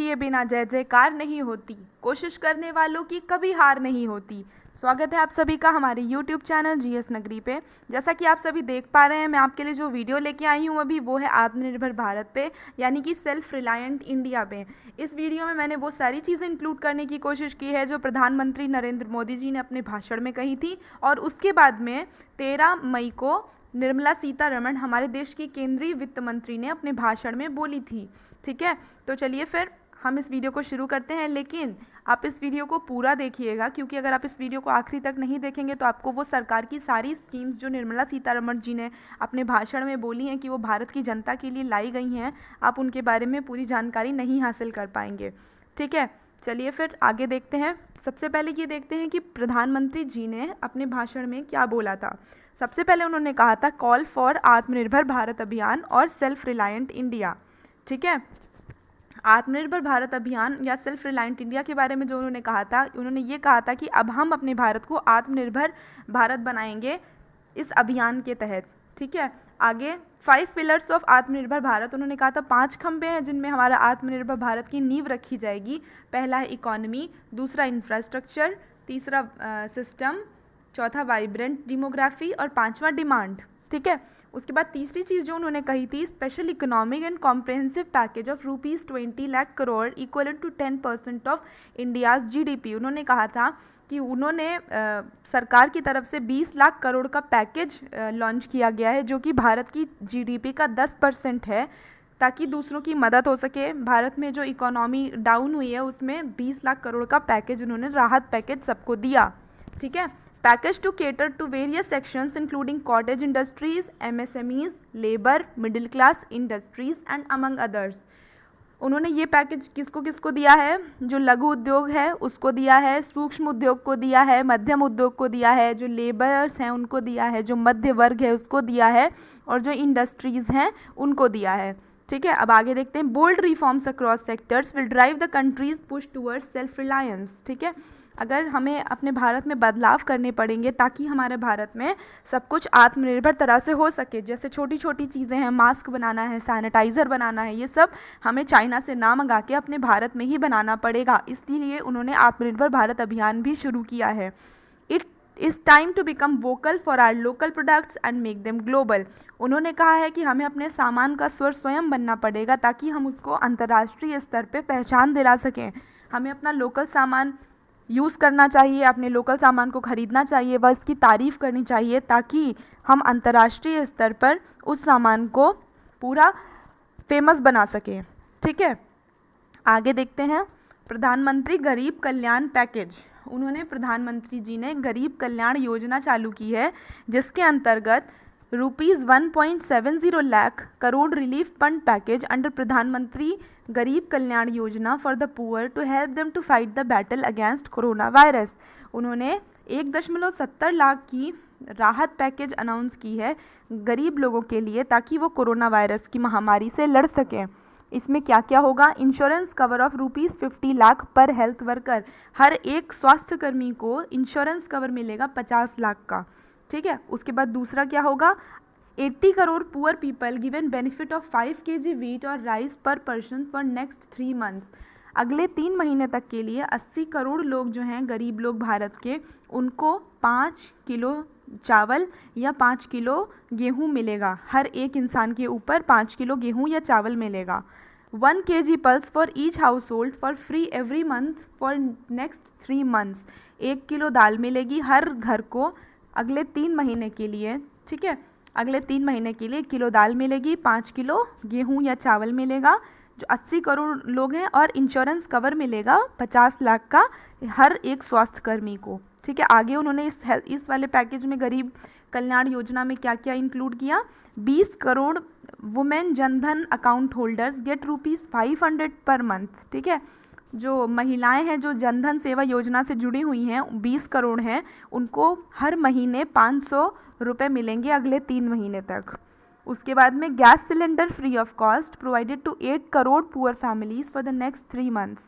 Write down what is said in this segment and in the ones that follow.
किए बिना जय जयकार नहीं होती, कोशिश करने वालों की कभी हार नहीं होती। स्वागत है आप सभी का हमारे YouTube चैनल जीएस नगरी पे। जैसा कि आप सभी देख पा रहे हैं, मैं आपके लिए जो वीडियो लेके आई हूँ अभी वो है आत्मनिर्भर भारत पे, यानी कि सेल्फ रिलायंट इंडिया पे। इस वीडियो में मैंने वो सारी चीज़ें इंक्लूड करने की कोशिश की है जो प्रधानमंत्री नरेंद्र मोदी जी ने अपने भाषण में कही थी, और उसके बाद में 13 मई को निर्मला सीतारमण हमारे देश की केंद्रीय वित्त मंत्री ने अपने भाषण में बोली थी। ठीक है, तो चलिए फिर हम इस वीडियो को शुरू करते हैं, लेकिन आप इस वीडियो को पूरा देखिएगा, क्योंकि अगर आप इस वीडियो को आखिरी तक नहीं देखेंगे तो आपको वो सरकार की सारी स्कीम्स जो निर्मला सीतारमण जी ने अपने भाषण में बोली हैं कि वो भारत की जनता के लिए लाई गई हैं, आप उनके बारे में पूरी जानकारी नहीं हासिल कर पाएंगे। ठीक है, चलिए फिर आगे देखते हैं। सबसे पहले ये देखते हैं कि प्रधानमंत्री जी ने अपने भाषण में क्या बोला था। सबसे पहले उन्होंने कहा था कॉल फॉर आत्मनिर्भर भारत अभियान और सेल्फ रिलायंट इंडिया। ठीक है, आत्मनिर्भर भारत अभियान या सेल्फ रिलायंट इंडिया के बारे में जो उन्होंने कहा था, उन्होंने ये कहा था कि अब हम अपने भारत को आत्मनिर्भर भारत बनाएंगे इस अभियान के तहत। ठीक है, आगे 5 पिलर्स ऑफ आत्मनिर्भर भारत, उन्होंने कहा था 5 खंबे हैं जिनमें हमारा आत्मनिर्भर भारत की नींव रखी जाएगी। पहला है इकोनॉमी, दूसरा इंफ्रास्ट्रक्चर, तीसरा सिस्टम, चौथा वाइब्रेंट डेमोग्राफी और पांचवा डिमांड। ठीक है, उसके बाद तीसरी चीज़ जो उन्होंने कही थी special economic and comprehensive package of ₹20 lakh crore equal to 10% of India's GDP. उन्होंने कहा था कि उन्होंने सरकार की तरफ से 20 लाख करोड़ का पैकेज लॉन्च किया गया है जो कि भारत की जीडीपी का 10% है, ताकि दूसरों की मदद हो सके। भारत में जो इकोनॉमी डाउन हुई है उसमें 20 लाख करोड़ का पैकेज उन्होंने राहत पैकेज सबको दिया। ठीक है, package to cater to various sections including cottage industries, MSMEs, labour, middle class industries and among others. उन्होंने ये पैकेज किसको किसको दिया है? जो लघु उद्योग है उसको दिया है, सूक्ष्म उद्योग को दिया है, मध्यम उद्योग को दिया है, जो लेबर्स हैं उनको दिया है, जो मध्य वर्ग है उसको दिया है, और जो इंडस्ट्रीज़ हैं उनको दिया है। ठीक है, अब आगे देखते हैं। Bold reforms across sectors will drive the country's push towards self reliance. ठीक है, अगर हमें अपने भारत में बदलाव करने पड़ेंगे ताकि हमारे भारत में सब कुछ आत्मनिर्भर तरह से हो सके, जैसे छोटी छोटी चीज़ें हैं, मास्क बनाना है, सैनिटाइज़र बनाना है, ये सब हमें चाइना से ना मंगा के अपने भारत में ही बनाना पड़ेगा। इसलिए उन्होंने आत्मनिर्भर भारत अभियान भी शुरू किया है। It is time to become vocal for our local products and make them global. उन्होंने कहा है कि हमें अपने सामान का स्वर स्वयं बनना पड़ेगा ताकि हम उसको अंतर्राष्ट्रीय स्तर पर पहचान दिला सकें। हमें अपना लोकल सामान यूज़ करना चाहिए, अपने लोकल सामान को ख़रीदना चाहिए, व इसकी तारीफ़ करनी चाहिए ताकि हम अंतर्राष्ट्रीय स्तर पर उस सामान को पूरा फेमस बना सकें। ठीक है, आगे देखते हैं। प्रधानमंत्री गरीब कल्याण पैकेज, उन्होंने प्रधानमंत्री जी ने गरीब कल्याण योजना चालू की है जिसके अंतर्गत ₹1.70 lakh crore relief fund package under Pradhan Mantri गरीब Kalyan Yojana for the poor to help them to fight the battle against corona virus. उन्होंने 1.70 लाख की राहत पैकेज अनाउंस की है गरीब लोगों के लिए ताकि वो कोरोना वायरस की महामारी से लड़ सकें। इसमें क्या क्या होगा? इंश्योरेंस कवर ऑफ ₹50 लाख पर हेल्थ वर्कर, हर एक स्वास्थ्य कर्मी को इंश्योरेंस कवर मिलेगा 50 लाख का। ठीक है, उसके बाद दूसरा क्या होगा? 80 crore poor people given benefit of 5 kg wheat और राइस पर पर्सन फॉर नेक्स्ट 3 मंथ्स। अगले 3 महीने तक के लिए 80 करोड़ लोग जो हैं गरीब लोग भारत के, उनको 5 किलो चावल या 5 किलो गेहूँ मिलेगा। हर एक इंसान के ऊपर 5 किलो गेहूँ या चावल मिलेगा। 1 kg pulse for each household for free every month for next 3 months. 1 kilo दाल मिलेगी हर घर को अगले 3 महीने के लिए। ठीक है, अगले 3 महीने के लिए 1 किलो दाल मिलेगी, 5 किलो गेहूँ या चावल मिलेगा जो 80 करोड़ लोग हैं, और इंश्योरेंस कवर मिलेगा 50 लाख का हर एक स्वास्थ्य कर्मी को। ठीक है, आगे उन्होंने इस वाले पैकेज में गरीब कल्याण योजना में क्या क्या इंक्लूड किया? 20 crore women Jan Dhan account holders get ₹500 per month. ठीक है, जो महिलाएं हैं जो जनधन सेवा योजना से जुड़ी हुई हैं 20 करोड़ हैं, उनको हर महीने ₹500 मिलेंगे अगले 3 महीने तक। उसके बाद में gas cylinder free of cost provided to 8 crore poor families for the next 3 months.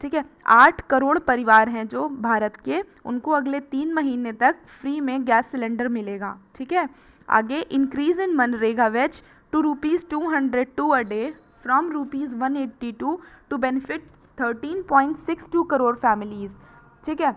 ठीक है, 8 करोड़ परिवार हैं जो भारत के, उनको अगले 3 महीने तक फ्री में गैस सिलेंडर मिलेगा। ठीक है, आगे increase in MNREGA wage to ₹202 a day from ₹182 to benefit 13.62 crore families, ठीक है,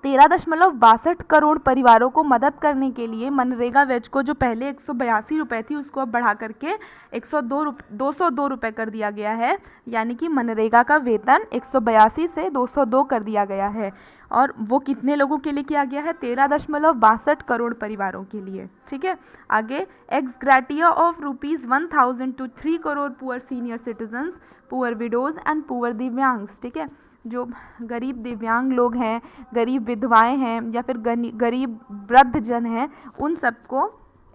13.62 करोड़ परिवारों को मदद करने के लिए मनरेगा वेज को जो पहले 182 रुपये थी उसको अब बढ़ा करके 202 रुपये कर दिया गया है। यानी कि मनरेगा का वेतन 182 से 202 कर दिया गया है। और वो कितने लोगों के लिए किया गया है? 13.62 करोड़ परिवारों के लिए, ठीक है। आगे, ex gratia of ₹1000 to 3 crore poor senior citizens, poor widows and poor divyangs, ठीक है। जो गरीब दिव्यांग लोग हैं, गरीब विधवाएं हैं या फिर गरीब वृद्ध जन हैं, उन सबको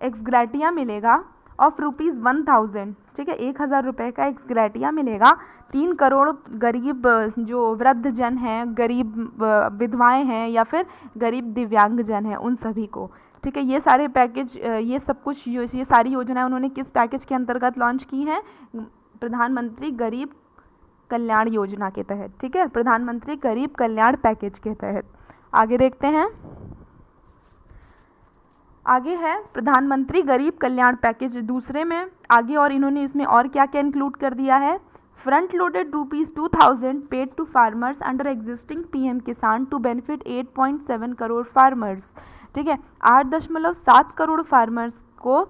एक्स ग्रेटिया मिलेगा ऑफ ₹1000, ठीक है, 1000 रुपये का एक्स ग्रेटिया मिलेगा। 3 करोड़ गरीब जो वृद्ध जन हैं, गरीब विधवाएं हैं या फिर गरीब दिव्यांग जन हैं, उन सभी को, ठीक है। ये सारे पैकेज, ये सब कुछ, ये सारी योजनाएं उन्होंने किस पैकेज के अंतर्गत लॉन्च की हैं? प्रधानमंत्री गरीब कल्याण योजना के तहत, ठीक है, प्रधानमंत्री गरीब कल्याण पैकेज के तहत। आगे देखते हैं, आगे है प्रधानमंत्री गरीब कल्याण पैकेज दूसरे में आगे, और इन्होंने इसमें और क्या क्या इंक्लूड कर दिया है? Front loaded ₹2000 paid to farmers under existing PM Kisan to benefit 8.7 crore farmers, ठीक है। 8.7 करोड़ फार्मर्स को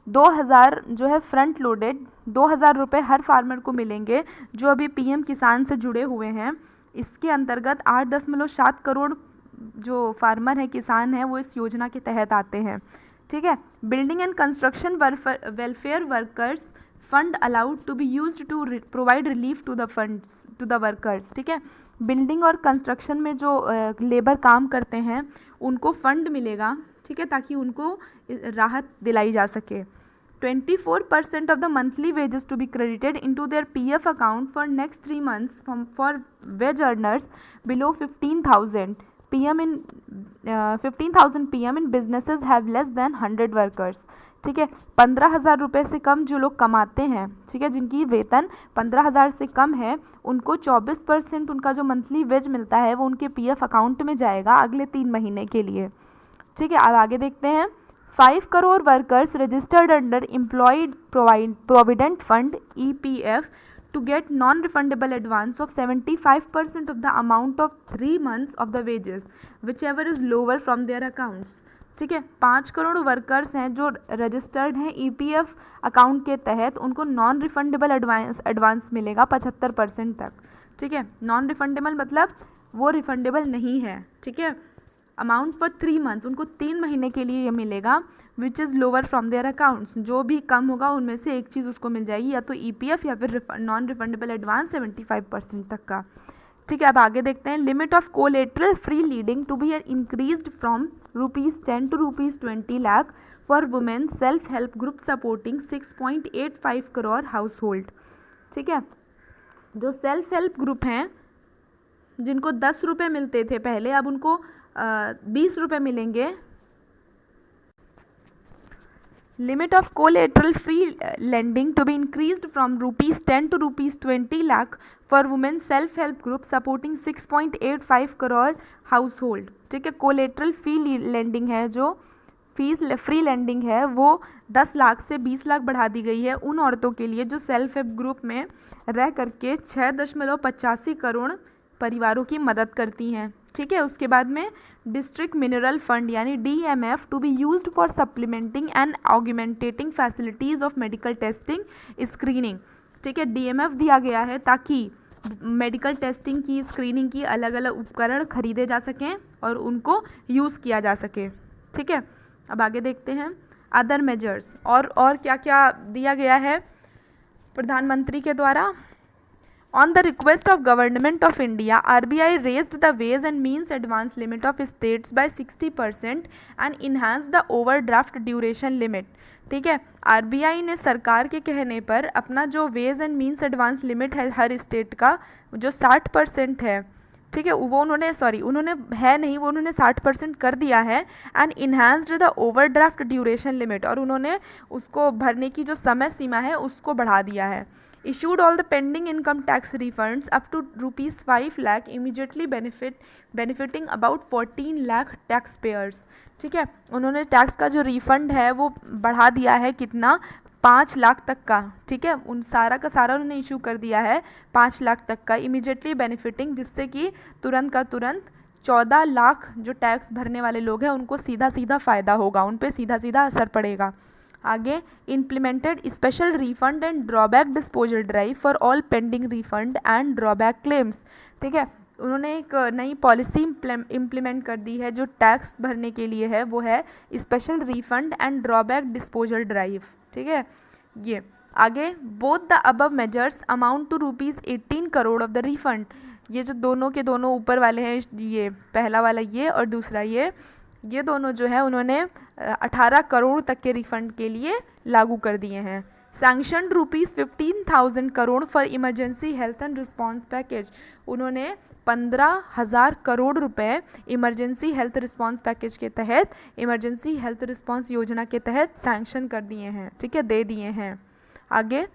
2000 जो है फ्रंट लोडेड 2000 रुपये हर फार्मर को मिलेंगे जो अभी पीएम किसान से जुड़े हुए हैं। इसके अंतर्गत 8.7 करोड़ जो फार्मर हैं, किसान हैं, वो इस योजना के तहत आते हैं, ठीक है। Building and construction welfare workers fund allowed to be used to provide relief to the workers, ठीक है। बिल्डिंग और कंस्ट्रक्शन में जो लेबर काम करते हैं उनको फंड मिलेगा, ठीक है, ताकि उनको राहत दिलाई जा सके। 24% of the monthly wages to be credited into their PF account for next 3 months for wage earners below 15,000 PM in 15,000 PM in businesses have less than 100 workers, ठीक है। 15,000 रुपये से कम जो लोग कमाते हैं, ठीक है, जिनकी वेतन 15,000 से कम है, उनको 24% उनका जो मंथली वेज मिलता है वो उनके PF अकाउंट में जाएगा अगले 3 महीने के लिए, ठीक है। अब आगे देखते हैं, 5 crore workers registered under employed provident fund EPF to get non-refundable advance of 75% of the amount of 3 months of the wages whichever is lower from their accounts, ठीक है। 5 करोड़ वर्कर्स हैं जो रजिस्टर्ड हैं EPF अकाउंट के तहत, उनको नॉन रिफंडेबल एडवांस मिलेगा 75% तक, ठीक है। नॉन रिफंडेबल मतलब वो रिफंडेबल नहीं है, ठीक है। अमाउंट फॉर 3 मंथ्स, उनको 3 महीने के लिए ये मिलेगा, which is lower from their accounts, जो भी कम होगा उनमें से एक चीज़ उसको मिल जाएगी, या तो EPF या फिर नॉन रिफंडेबल एडवांस 75% तक का, ठीक है। अब आगे देखते हैं, limit of collateral free lending to be increased from ₹10 to ₹20 lakh for women self help group supporting 6.85 crore household, ठीक है। जो सेल्फ हेल्प ग्रुप हैं जिनको 10 रुपये मिलते थे पहले, अब उनको 20 रुपये मिलेंगे। Limit of collateral free lending to be increased from ₹10 to ₹20 lakh for women self help group supporting 6.85 crore household, ठीक है। कोलेटरल फ्री लेंडिंग है, जो फीस फ्री लेंडिंग है, वो 10 लाख से 20 लाख बढ़ा दी गई है उन औरतों के लिए जो सेल्फ हेल्प ग्रुप में रह करके 6.85 करोड़ परिवारों की मदद करती हैं, ठीक है। उसके बाद में डिस्ट्रिक्ट मिनरल फंड यानी DMF to be used for supplementing and augmenting facilities of medical testing screening, ठीक है। DMF दिया गया है ताकि मेडिकल टेस्टिंग की, स्क्रीनिंग की अलग अलग उपकरण खरीदे जा सकें और उनको यूज़ किया जा सके, ठीक है। अब आगे देखते हैं अदर मेजर्स, और क्या क्या दिया गया है प्रधानमंत्री के द्वारा। On the request of Government of India, RBI raised the Ways and Means advance limit of states by 60% and enhanced the overdraft duration limit, ठीक है। RBI ने सरकार के कहने पर अपना जो ways and means advance limit है हर स्टेट का, जो 60% है, ठीक है, वो उन्होंने 60% कर दिया है। And enhanced the overdraft duration limit, और उन्होंने उसको भरने की जो समय सीमा है उसको बढ़ा दिया है। issued all the pending income tax refunds up to ₹5 lakh immediately benefiting about 14 lakh tax payers, ठीक है। उन्होंने टैक्स का जो रिफंड है वो बढ़ा दिया है, कितना? 5 लाख तक का, ठीक है, उन सारा का सारा उन्होंने इशू कर दिया है 5 लाख तक का इमीडिएटली बेनिफिटिंग, जिससे कि तुरंत का तुरंत 14 लाख जो टैक्स भरने वाले लोग हैं उनको सीधा सीधा फ़ायदा होगा, उन पे सीधा सीधा असर पड़ेगा। आगे, implemented special refund and drawback disposal drive for all pending refund and drawback claims, ठीक है, उन्होंने एक नई पॉलिसी इम्प्लीमेंट कर दी है जो टैक्स भरने के लिए है, वो है special refund and drawback disposal drive, ठीक है। ये आगे, both the above measures amount to ₹18 crore of the refund, ये जो दोनों के दोनों ऊपर वाले हैं, ये पहला वाला ये और दूसरा ये दोनों जो है उन्होंने 18 करोड़ तक के रिफंड के लिए लागू कर दिए हैं। Sanction ₹15,000 crore for emergency health and response package, उन्होंने 15,000 करोड़ रुपए इमरजेंसी हेल्थ रिस्पांस पैकेज के तहत, इमरजेंसी हेल्थ रिस्पांस योजना के तहत सैंक्शन कर दिए हैं, ठीक है, दे दिए हैं। आगे,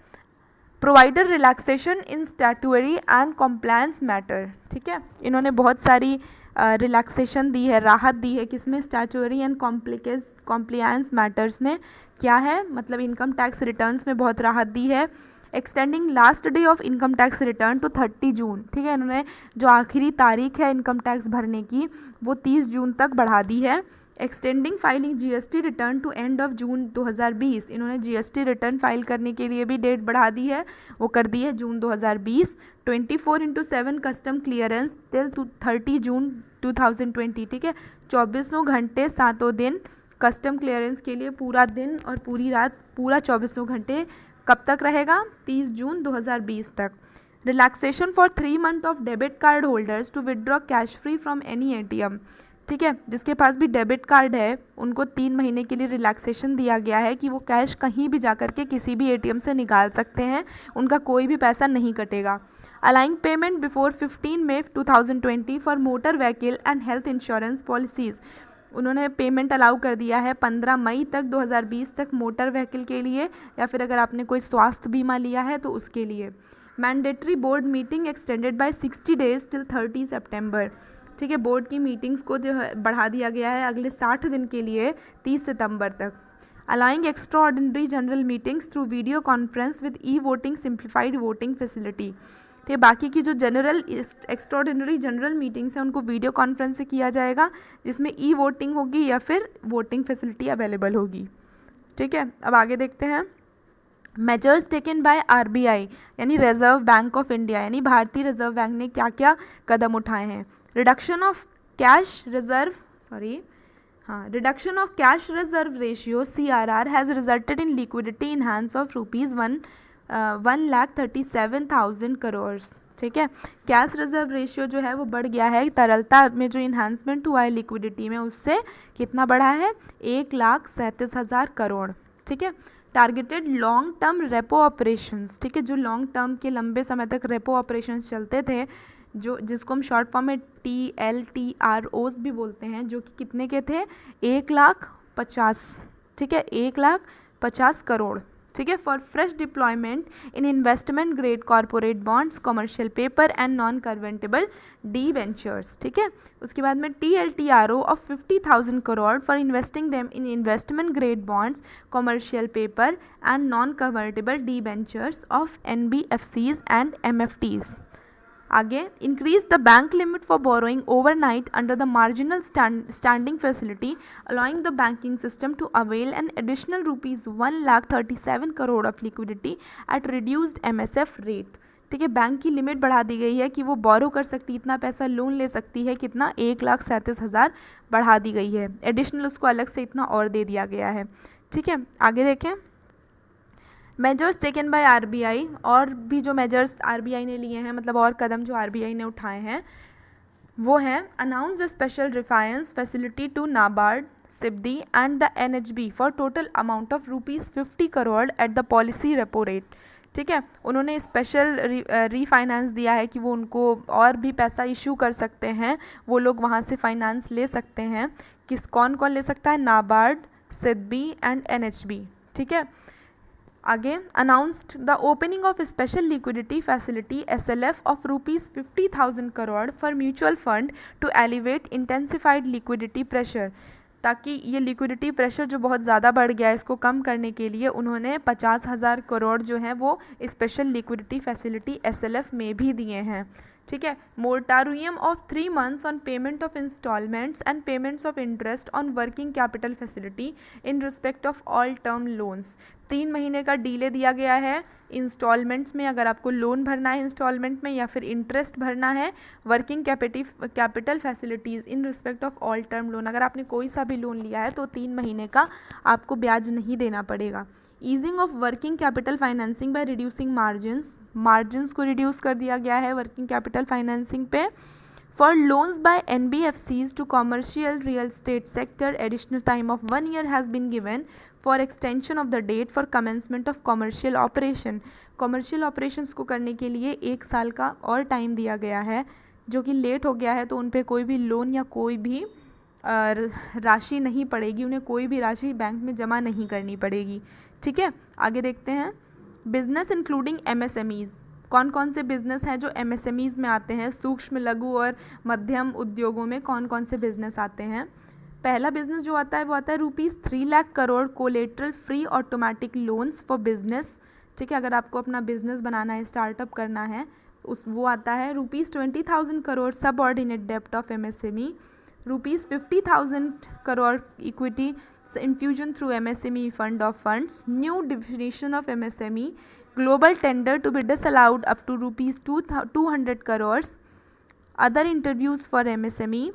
provider relaxation in statutory and compliance matter, ठीक है, इन्होंने बहुत सारी रिलैक्सेशन दी है, राहत दी है, किसमें, स्टैट्यूटरी एंड कॉम्प्लायंस मैटर्स में। क्या है मतलब, इनकम टैक्स रिटर्न्स में बहुत राहत दी है। Extending last day of income tax return to 30 June, ठीक है, इन्होंने जो आखिरी तारीख है इनकम टैक्स भरने की वो 30 जून तक बढ़ा दी है। Extending filing GST return to end of June 2020, इन्होंने जीएसटी रिटर्न फाइल करने के लिए भी डेट बढ़ा दी है, वो कर दी है जून 2020। 24/7 कस्टम क्लियरेंस टिल 30 जून 2020, ठीक है, 24 घंटे 7 दिन कस्टम क्लियरेंस के लिए, पूरा दिन और पूरी रात, पूरा 24 घंटे कब तक रहेगा, 30 जून 2020 तक। Relaxation for 3 month of debit card holders to withdraw cash free from any ATM, ठीक है, जिसके पास भी डेबिट कार्ड है उनको 3 महीने के लिए रिलैक्सेशन दिया गया है कि वो कैश कहीं भी जा कर के किसी भी एटीएम से निकाल सकते हैं, उनका कोई भी पैसा नहीं कटेगा। Allowing payment before 15 May 2020 for motor vehicle and health insurance policies, उन्होंने पेमेंट अलाउ कर दिया है 15 मई तक 2020 तक मोटर व्हीकल के लिए, या फिर अगर आपने कोई स्वास्थ्य बीमा लिया है तो उसके लिए। Mandatory board meeting extended by 60 days till 30 सितंबर, ठीक है, बोर्ड की मीटिंग्स को जो है बढ़ा दिया गया है अगले 60 दिन के लिए 30 सितंबर तक। Allowing extra ordinary general meetings through video conference with e voting simplified voting facility, ठीक है, बाकी की जो जनरल एक्स्ट्राऑर्डिनरी जनरल मीटिंग्स हैं उनको वीडियो कॉन्फ्रेंस से किया जाएगा, जिसमें ई वोटिंग होगी या फिर वोटिंग फैसिलिटी अवेलेबल होगी, ठीक है। अब आगे देखते हैं, मेजर्स टेकन बाय आरबीआई यानी रिजर्व बैंक ऑफ इंडिया, यानी भारतीय रिजर्व बैंक ने क्या क्या कदम उठाए हैं। Reduction of cash reserve ratio CRR has resulted in liquidity in hands of ₹1,37,000 crore, ठीक है, कैश रिजर्व रेशियो जो है वो बढ़ गया है, तरलता में जो इन्हांसमेंट हुआ है लिक्विडिटी में उससे कितना बढ़ा है, 1,37,000 करोड़, ठीक है। Targeted long term repo operations, ठीक है, जो लॉन्ग टर्म के लंबे समय तक रेपो ऑपरेशंस चलते थे, जो जिसको हम शॉर्ट फॉर्म में TLTROs भी बोलते हैं, जो कि कितने के थे, 1,50,000, ठीक है, 1,50,000 करोड़, ठीक है, for fresh deployment in investment grade corporate bonds, commercial paper and non convertible debentures, ठीक है। उसके बाद में TLTRO of 50,000 crore for investing them in investment grade bonds, commercial paper and non convertible debentures of NBFCs and MFTs। आगे, increase the bank limit for borrowing overnight under the marginal standing facility, allowing the banking system to avail an additional ₹1,37,000 crore of liquidity eight reduced MSF rate, ठीक है, bank की limit बढ़ा दी गई है कि वो बोरो कर सकती, इतना पैसा लोन ले सकती है, कितना, 1,37,000 बढ़ा दी गई है, एडिशनल उसको अलग से इतना और दे दिया गया है, ठीक है। आगे देखें, मेजर्स टेकन बाय आरबीआई, और भी जो मेजर्स आरबीआई ने लिए हैं, मतलब और कदम जो आरबीआई ने उठाए हैं वो हैं, announce the special refinance facility to NABARD, सिब्दी and the NHB for total amount of ₹50 crore at the policy repo rate, ठीक है, उन्होंने स्पेशल रीफाइनेंस दिया है कि वो उनको और भी पैसा इशू कर सकते हैं, वो लोग वहाँ से फाइनेंस ले सकते हैं, कौन कौन ले सकता है, नाबार्ड, सिब्दी एंड NHB, ठीक है। आगे, announced the opening of special liquidity facility SLF of ₹50,000 crore for mutual fund to alleviate intensified liquidity pressure, ताकि ये लिक्विडिटी प्रेशर जो बहुत ज़्यादा बढ़ गया है इसको कम करने के लिए उन्होंने 50,000 करोड़ जो है वो स्पेशल लिक्विडिटी फैसिलिटी SLF में भी दिए हैं। ठीक है। Moratorium of 3 months on payment of instalments and payments of interest on working capital facility in respect of all term loans. 3 महीने का डीले दिया गया है इंस्टॉलमेंट्स में, अगर आपको लोन भरना है इंस्टॉलमेंट में या फिर इंटरेस्ट भरना है working capital facilities in respect of all term loan. अगर आपने कोई सा भी लोन लिया है तो 3 महीने का आपको ब्याज नहीं देना पड़ेगा। Easing of working capital financing by reducing margins को रिड्यूस कर दिया गया है वर्किंग कैपिटल फाइनेंसिंग पे। For loans by NBFCs to commercial real estate sector additional time of 1 year has been given for extension of the date for commencement of commercial operation. Commercial operations को करने के लिए 1 साल का और time दिया गया है, जो कि लेट हो गया है तो उन पे कोई भी लोन या कोई भी राशि नहीं पड़ेगी, उन्हें कोई भी राशि बैंक में जमा नहीं करनी पड़ेगी। ठीक है, आगे देखते हैं। बिजनेस इंक्लूडिंग MSMEs, कौन कौन से बिजनेस हैं जो MSMEs में आते हैं, सूक्ष्म लघु और मध्यम उद्योगों में कौन कौन से बिजनेस आते हैं। पहला बिजनेस जो आता है वो आता है ₹3 lakh crore collateral free automatic loans for business. ठीक है, अगर आपको अपना बिजनेस बनाना है, स्टार्टअप करना है, वो आता है। ₹20,000 करोड़ सब ऑर्डिनेट डेप्ट of MSME, ₹50,000 crore equity infusion through MSME fund of funds, new definition of MSME, global tender to be disallowed up to ₹200 crores, other interviews for MSME,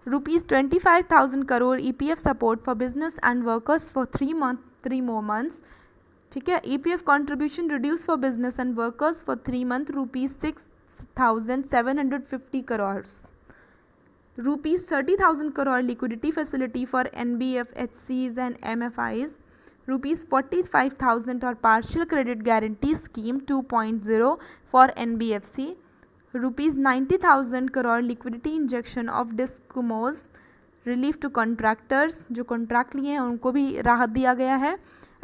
₹25,000 crore EPF support for business and workers for 3 more months। ठीक है, EPF contribution reduced for business and workers for 3 months, ₹6,750 crores। ₹30,000 crore liquidity facility for NBFCs and MFIs, ₹45,000 or partial credit guarantee scheme 2.0 for NBFC, ₹90,000 crore liquidity injection of DISCOMs, relief to contractors, जो contract लिए हैं उनको भी राहत दिया गया है।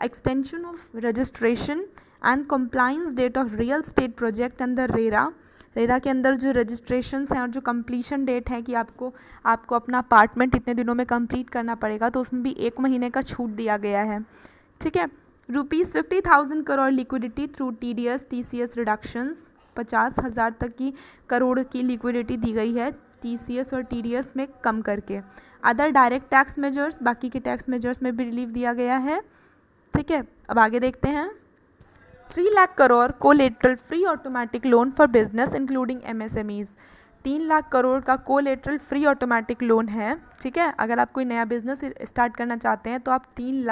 Extension of registration and compliance date of real estate project under RERA के अंदर जो रजिस्ट्रेशंस हैं और जो कंप्लीशन डेट है कि आपको अपना अपार्टमेंट इतने दिनों में कंप्लीट करना पड़ेगा, तो उसमें भी 1 महीने का छूट दिया गया है। ठीक है, ₹50,000 crore liquidity through TDS TCS reductions, 50,000 तक की करोड़ की लिक्विडिटी दी गई है TCS और TDS में कम करके। अदर डायरेक्ट टैक्स मेजर्स, बाकी के टैक्स मेजर्स में भी रिलीफ दिया गया है। ठीक है, अब आगे देखते हैं। 3 lakh crore collateral free automatic loan for business including MSMEs, 3 lakh crore का कोलेटरल फ्री ऑटोमेटिक लोन है। ठीक है, अगर आप कोई नया बिजनेस स्टार्ट करना चाहते हैं तो आप 3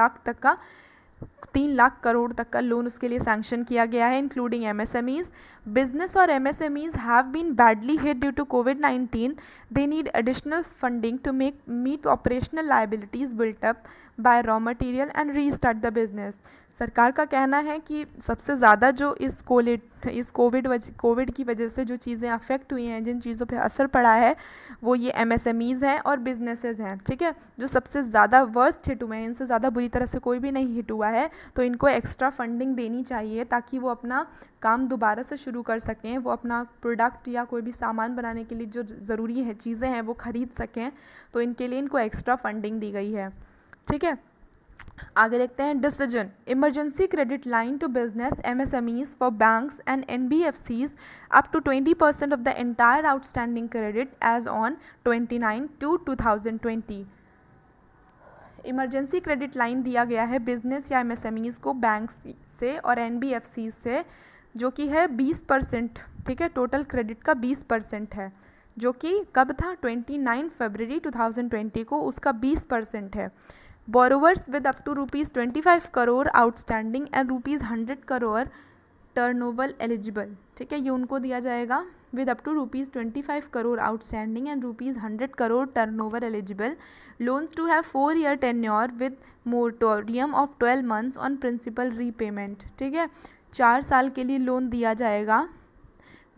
लाख करोड़ तक का लोन उसके लिए सैंक्शन किया गया है, इंक्लूडिंग MSMEs। बिजनेस और MSMEs have been badly hit due to COVID-19, they need additional funding to meet operational liabilities built up by raw material and restart the business. सरकार का कहना है कि सबसे ज़्यादा जो इस कोविड की वजह से जो चीज़ें अफेक्ट हुई हैं, जिन चीज़ों पे असर पड़ा है, वो ये MSMEs हैं और बिजनेसेस हैं। ठीक है, जो सबसे ज़्यादा वर्स्ट हिट हुए हैं, इनसे ज़्यादा बुरी तरह से कोई भी नहीं हिट हुआ है, तो इनको एक्स्ट्रा फंडिंग देनी चाहिए ताकि वो अपना काम दोबारा से शुरू कर सकें, वो अपना प्रोडक्ट या कोई भी सामान बनाने के लिए जो ज़रूरी है चीज़ें हैं वो ख़रीद सकें, तो इनके लिए इनको एक्स्ट्रा फंडिंग दी गई है। ठीक है, आगे देखते हैं। Decision, emergency credit line to business MSMEs for banks and NBFCs up to 20% of the entire outstanding credit as on 29/2/2020। Emergency credit line दिया गया है बिजनेस या MSMEs को बैंक्स से और NBFCs से, जो कि है 20%। ठीक है, टोटल क्रेडिट का 20% है, जो कि कब था 29 फरवरी 2020 को उसका 20% है। Borrowers with up to ₹25 crore outstanding and ₹100 crore turnover eligible. ठीक है, ये उनको दिया जाएगा with up to ₹25 crore outstanding and ₹100 crore turnover eligible. Loans to have 4 year tenure with moratorium of 12 months on principal repayment. ठीक है, 4 साल के लिए लोन दिया जाएगा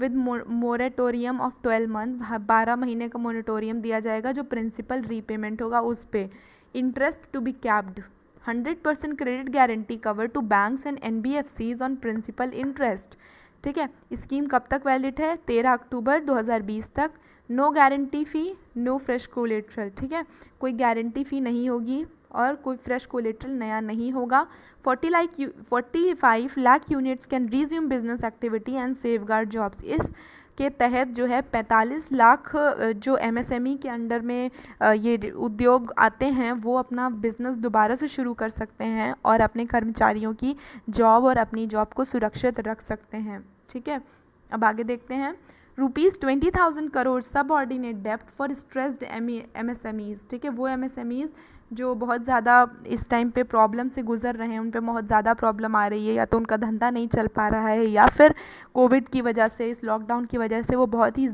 विद मोरेटोरियम ऑफ 12 months, 12 महीने का मोरेटोरियम दिया जाएगा जो प्रिंसिपल रीपेमेंट होगा उस पे। Interest to be capped, 100% credit guarantee cover to banks and NBFCs on principal interest. ठीक है, स्कीम कब तक वैलिड है? 13 अक्टूबर 2020 तक। नो गारंटी फ़ी, नो फ्रेश कोलेट्रल, ठीक है, कोई गारंटी फ़ी नहीं होगी और कोई फ्रेश कोलेट्रल नया नहीं होगा। 45 lakh units can resume business activity and safeguard jobs. इस के तहत जो है 45 लाख जो एमएसएमई के अंडर में ये उद्योग आते हैं वो अपना बिजनेस दोबारा से शुरू कर सकते हैं और अपने कर्मचारियों की जॉब और अपनी जॉब को सुरक्षित रख सकते हैं, ठीक है। अब आगे देखते हैं। ₹20,000 करोड़ सब ऑर्डिनेट डेप्ट फॉर स्ट्रेस्ड एमएसएमईज, ठीक है, वो एमएसएमईज जो बहुत ज़्यादा इस टाइम पे प्रॉब्लम से गुजर रहे हैं, उन पे बहुत ज़्यादा प्रॉब्लम आ रही है, या तो उनका धंधा नहीं चल पा रहा है या फिर कोविड की वजह से, इस लॉकडाउन की वजह से वो बहुत ही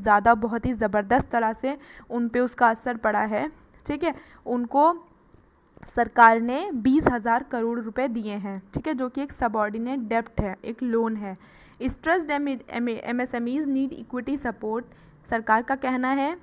ज़बरदस्त तरह से उन पे उसका असर पड़ा है, ठीक है। उनको सरकार ने 20,000 करोड़ रुपए दिए हैं, ठीक है, जो कि एक सबऑर्डिनेट डेप्ट है, एक लोन है। Stressed MSMEs need equity support. सरकार का कहना है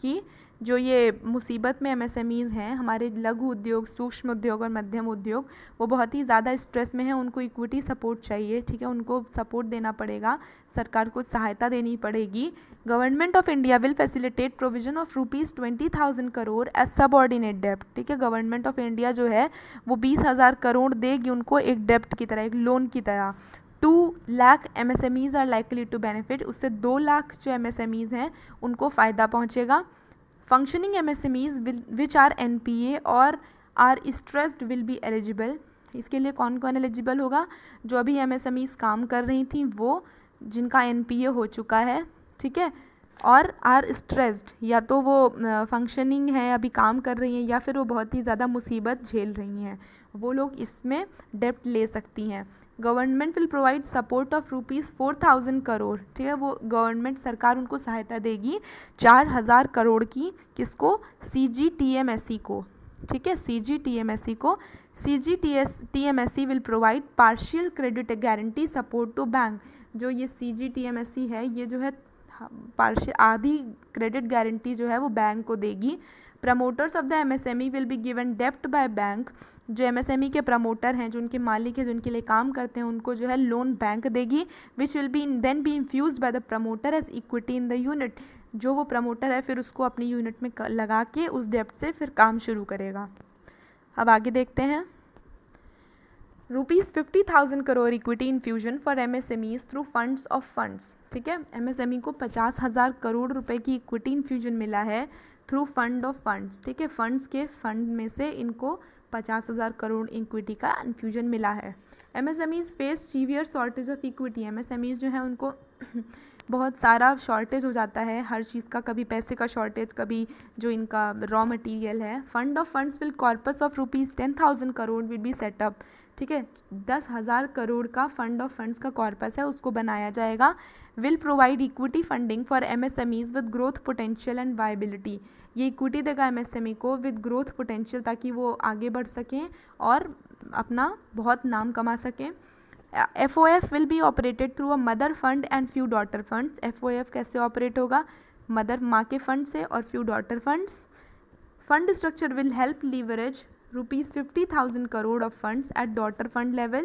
कि जो ये मुसीबत में एमएसएमईज हैं, हमारे लघु उद्योग, सूक्ष्म उद्योग और मध्यम उद्योग, वो बहुत ही ज़्यादा स्ट्रेस में हैं, उनको इक्विटी सपोर्ट चाहिए, ठीक है, उनको सपोर्ट देना पड़ेगा, सरकार को सहायता देनी पड़ेगी। Government of India will facilitate provision of ₹20,000 crore as subordinate डेप्ट, ठीक है, गवर्नमेंट ऑफ इंडिया जो है वो 20,000 करोड़ देगी उनको एक डेप्ट की तरह, एक लोन की तरह। 2 lakh MSMEs are likely to benefit, उससे 2 लाख जो एमएसएमईज हैं उनको फ़ायदा पहुँचेगा। Functioning MSMEs which are NPA और are stressed will be eligible. इसके लिए कौन कौन एलिजिबल होगा? जो अभी एमएसएमईज काम कर रही थी वो, जिनका एनपीए हो चुका है, ठीक है, और आर स्ट्रेस्ड, या तो वो फंक्शनिंग है, अभी काम कर रही हैं, या फिर वो बहुत ही ज़्यादा मुसीबत झेल रही हैं, वो लोग इसमें डेप्ट ले सकती हैं। Government will provide support of ₹4,000 crore, ठीक है, वो गवर्नमेंट सरकार उनको सहायता देगी 4,000 करोड़ की, किसको? CGTMSE को, ठीक है, CGTMSE को। CGTMSE will provide partial credit guarantee support to bank. जो ये CGTMSE है, ये जो है पार्शियल आधी क्रेडिट गारंटी जो है वो बैंक को देगी। Promoters of the MSME will be given डेप्ट बाय बैंक। जो एमएसएमई के प्रमोटर हैं, जो उनके मालिक हैं, जो उनके लिए काम करते हैं, उनको जो है लोन बैंक देगी, which will be then be infused by the promoter as equity in the unit. जो वो प्रमोटर है फिर उसको अपनी यूनिट में लगा के उस डेप्ट से फिर काम शुरू करेगा। अब आगे देखते हैं। ₹50,000 crore equity infusion for MSMEs through funds of funds, ठीक है, एमएसएमई को 50,000 करोड़ रुपए की इक्विटी इन्फ्यूजन मिला है थ्रू फंड ऑफ फंड्स, ठीक है, फंड्स के फंड में से इनको 50,000 करोड़ इक्विटी का इन्फ्यूजन मिला है। MSMEs face severe shortage of equity. MSMEs जो है उनको बहुत सारा शॉर्टेज हो जाता है हर चीज़ का, कभी पैसे का शॉर्टेज, कभी जो इनका रॉ मटेरियल है। Fund of funds will corpus of ₹10,000 crore will be set up, ठीक है, 10,000 करोड़ का फंड ऑफ फंड्स का कॉर्पस है, उसको बनाया जाएगा। Will provide equity funding for MSMEs with growth potential and viability. ये इक्विटी देगा एमएसएमई को विद ग्रोथ पोटेंशियल, ताकि वो आगे बढ़ सकें और अपना बहुत नाम कमा सकें। FOF will be operated through a mother fund and few daughter funds. FOF कैसे ऑपरेट होगा? मदर, माँ के फंड से और few daughter funds. Fund structure will help leverage ₹50,000 crore of funds at daughter fund level,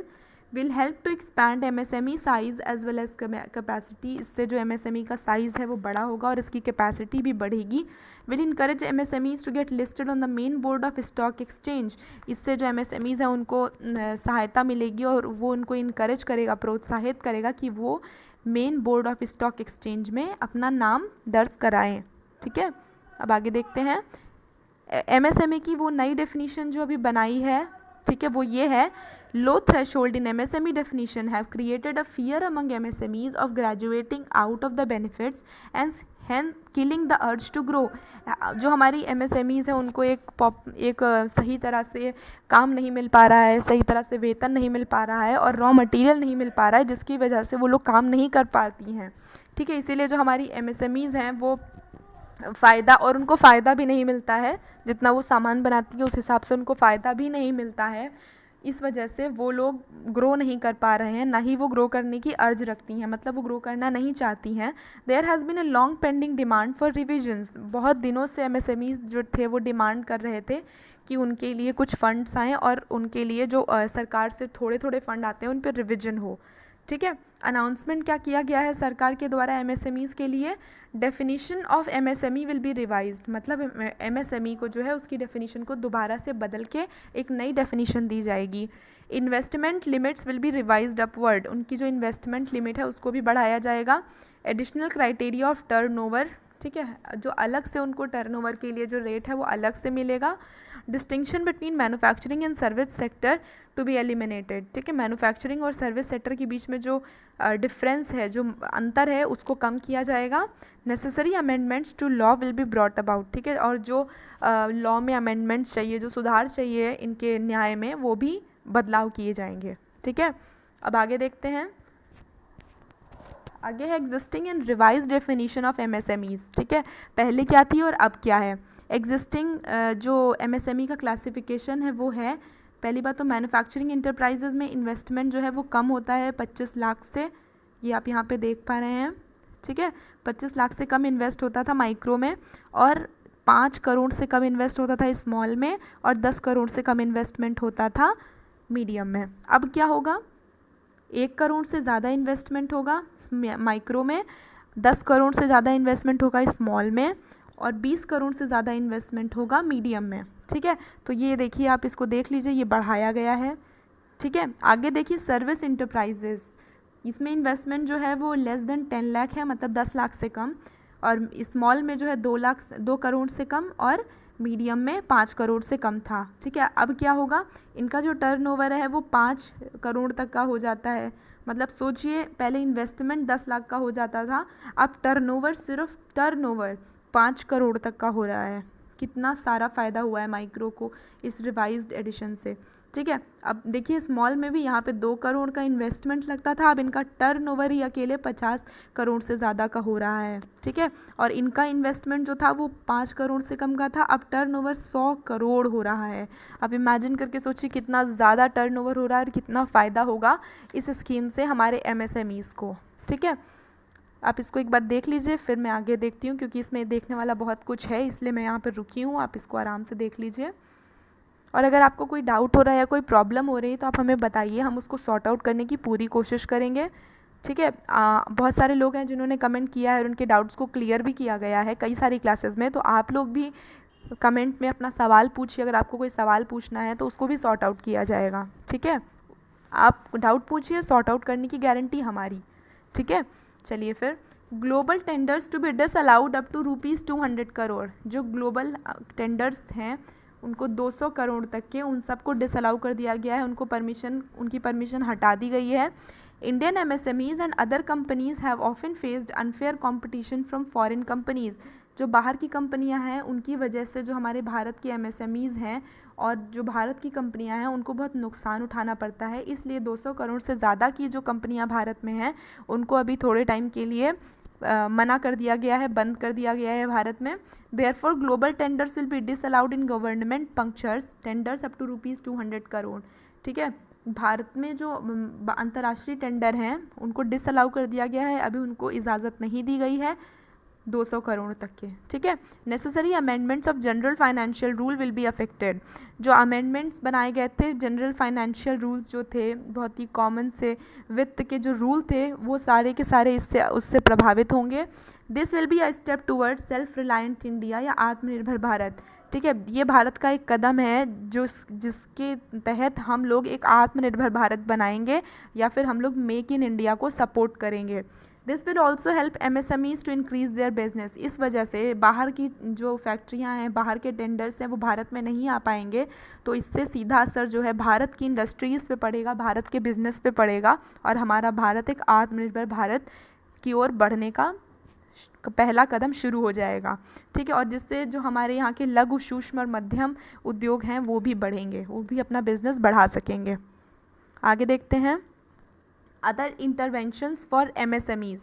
will help to expand MSME size as well as capacity। इससे जो MSME का size है वो बड़ा होगा और इसकी कैपेसिटी भी बढ़ेगी। will encourage MSMEs to get listed on the main board of stock exchange। इससे जो MSMEs हैं उनको सहायता मिलेगी और वो उनको इनकरेज करेगा, प्रोत्साहित करेगा कि वो main board of stock exchange में अपना नाम दर्ज कराएं, ठीक है। अब आगे देखते हैं। एमएसएमई की वो नई डेफिनीशन जो अभी बनाई है, ठीक है, वो ये है, low threshold in MSME definition have created a fear among MSMEs of graduating out of the benefits and hence killing the urge to grow. जो हमारी एमएसएमईज हैं उनको एक सही तरह से काम नहीं मिल पा रहा है, सही तरह से वेतन नहीं मिल पा रहा है और रॉ मटेरियल नहीं मिल पा रहा है, जिसकी वजह से वो लोग काम नहीं कर पाती हैं, ठीक है। इसीलिए जो हमारी एमएसएमईज हैं वो फ़ायदा, और उनको फ़ायदा भी नहीं मिलता है, जितना वो सामान बनाती है उस हिसाब से उनको फ़ायदा भी नहीं मिलता है। इस वजह से वो लोग ग्रो नहीं कर पा रहे हैं, ना ही वो ग्रो करने की अर्ज रखती हैं, मतलब वो ग्रो करना नहीं चाहती हैं। There has been a long pending demand for revisions. बहुत दिनों से एमएसएमईज जो थे वो डिमांड कर रहे थे कि उनके लिए कुछ फ़ंड्स आएँ और उनके लिए जो सरकार से थोड़े थोड़े फ़ंड आते हैं उन पर रिविजन हो, ठीक है। अनाउंसमेंट क्या किया गया है सरकार के द्वारा एमएसएमईज़ के लिए, definition of MSME will B revised, मतलब एमएसएमई को जो है उसकी डेफिनेशन को दोबारा से बदल के एक नई डेफिनेशन दी जाएगी। Investment limits will be revised upward, उनकी जो इन्वेस्टमेंट लिमिट है उसको भी बढ़ाया जाएगा। एडिशनल क्राइटेरिया ऑफ टर्नओवर, ठीक है, जो अलग से उनको टर्नओवर के लिए जो रेट है वो अलग से मिलेगा। Distinction between manufacturing and service sector to be eliminated, ठीक है, मैन्युफैक्चरिंग और सर्विस सेक्टर के बीच में जो डिफरेंस है, जो अंतर है, उसको कम किया जाएगा। Necessary amendments to law will be brought about, ठीक है, और जो लॉ में अमेंडमेंट्स चाहिए, जो सुधार चाहिए इनके न्याय में, वो भी बदलाव किए जाएंगे, ठीक है। अब आगे देखते हैं, आगे है existing and revise definition of MSMEs, ठीक है, पहले क्या थी और अब क्या है। एग्जिस्टिंग जो एमएसएमई का क्लासिफिकेशन है वो है, पहली बात तो मैन्युफैक्चरिंग इंटरप्राइजेज में इन्वेस्टमेंट जो है वो कम होता है 25 लाख से, ये आप यहाँ पे देख पा रहे हैं, ठीक है, 25 लाख से कम इन्वेस्ट होता था माइक्रो में, और 5 करोड़ से कम इन्वेस्ट होता था स्मॉल में, और 10 करोड़ से कम इन्वेस्टमेंट होता था मीडियम में। अब क्या होगा, 1 करोड़ से ज़्यादा इन्वेस्टमेंट होगा माइक्रो में, 10 करोड़ से ज़्यादा इन्वेस्टमेंट होगा स्मॉल में, और 20 करोड़ से ज़्यादा इन्वेस्टमेंट होगा मीडियम में, ठीक है। तो ये देखिए, आप इसको देख लीजिए, ये बढ़ाया गया है, ठीक है। आगे देखिए सर्विस इंटरप्राइजेस, इसमें इन्वेस्टमेंट जो है वो लेस देन 10 लाख है, मतलब 10 लाख से कम, और स्मॉल में जो है 2 करोड़ से कम, और मीडियम में 5 करोड़ से कम था, ठीक है। अब क्या होगा, इनका जो टर्नओवर है वो 5 करोड़ तक का हो जाता है, मतलब सोचिए पहले इन्वेस्टमेंट 10 लाख का हो जाता था, अब टर्नओवर, सिर्फ टर्नओवर 5 करोड़ तक का हो रहा है। कितना सारा फ़ायदा हुआ है माइक्रो को इस रिवाइज्ड एडिशन से, ठीक है। अब देखिए स्मॉल में भी यहाँ पे 2 करोड़ का इन्वेस्टमेंट लगता था, अब इनका टर्नओवर ही अकेले 50 करोड़ से ज़्यादा का हो रहा है, ठीक है। और इनका इन्वेस्टमेंट जो था वो 5 करोड़ से कम का था, अब टर्नओवर 100 करोड़ हो रहा है। अब इमेजिन करके सोचिए कितना ज़्यादा टर्नओवर हो रहा है और कितना फ़ायदा होगा इस स्कीम से हमारे एमएसएमईज़ को, ठीक है। आप इसको एक बार देख लीजिए, फिर मैं आगे देखती हूँ, क्योंकि इसमें देखने वाला बहुत कुछ है, इसलिए मैं यहाँ पर रुकी हूँ, आप इसको आराम से देख लीजिए। और अगर आपको कोई डाउट हो रहा है या कोई प्रॉब्लम हो रही है तो आप हमें बताइए, हम उसको सॉर्ट आउट करने की पूरी कोशिश करेंगे, ठीक है। बहुत सारे लोग हैं जिन्होंने कमेंट किया है और उनके डाउट्स को क्लियर भी किया गया है कई सारी क्लासेस में, तो आप लोग भी कमेंट में अपना सवाल पूछिए, अगर आपको कोई सवाल पूछना है तो उसको भी सॉर्ट आउट किया जाएगा, ठीक है। आप डाउट पूछिए, सॉर्ट आउट करने की गारंटी हमारी, ठीक है। चलिए फिर, global tenders to be disallowed up to ₹200 crore, जो ग्लोबल टेंडर्स हैं उनको 200 करोड़ तक के, उन सबको डिसअलाउ कर दिया गया है, उनकी परमिशन हटा दी गई है। Indian MSMEs and other companies have often faced unfair competition from foreign companies, जो बाहर की कंपनियां हैं उनकी वजह से जो हमारे भारत की एमएसएमईज हैं और जो भारत की कंपनियां हैं उनको बहुत नुकसान उठाना पड़ता है, इसलिए 200 करोड़ से ज़्यादा की जो कंपनियां भारत में हैं उनको अभी थोड़े टाइम के लिए मना कर दिया गया है, बंद कर दिया गया है भारत में। Therefore global tenders will be disallowed in government punctures tenders up to ₹200 crore, ठीक है। भारत में जो अंतर्राष्ट्रीय टेंडर हैं उनको डिसअलाउ कर दिया गया है, अभी उनको इजाज़त नहीं दी गई है 200 करोड़ तक के, ठीक है। Necessary amendments of general financial rule will be affected, जो अमेंडमेंट्स बनाए गए थे जनरल फाइनेंशियल रूल्स जो थे, बहुत ही कॉमन से वित्त के जो रूल थे वो सारे के सारे उससे प्रभावित होंगे। This will be a step towards self reliant India, या आत्मनिर्भर भारत, ठीक है। ये भारत का एक कदम है जो जिसके तहत हम लोग एक आत्मनिर्भर भारत बनाएंगे, या फिर हम लोग मेक इन इंडिया को सपोर्ट करेंगे। This will also help MSMEs to increase their business, इस वजह से बाहर की जो फैक्ट्रियां हैं, बाहर के टेंडर्स हैं, वो भारत में नहीं आ पाएंगे, तो इससे सीधा असर जो है भारत की इंडस्ट्रीज़ पे पड़ेगा, भारत के बिजनेस पे पड़ेगा, और हमारा भारत एक आत्मनिर्भर भारत की ओर बढ़ने का पहला कदम शुरू हो जाएगा, ठीक है। और जिससे जो हमारे यहाँ के लघु, सूक्ष्म और मध्यम उद्योग हैं वो भी बढ़ेंगे, वो भी अपना बिजनेस बढ़ा सकेंगे। आगे देखते हैं, अदर इंटरवेंशंस फॉर एमएसएमईज,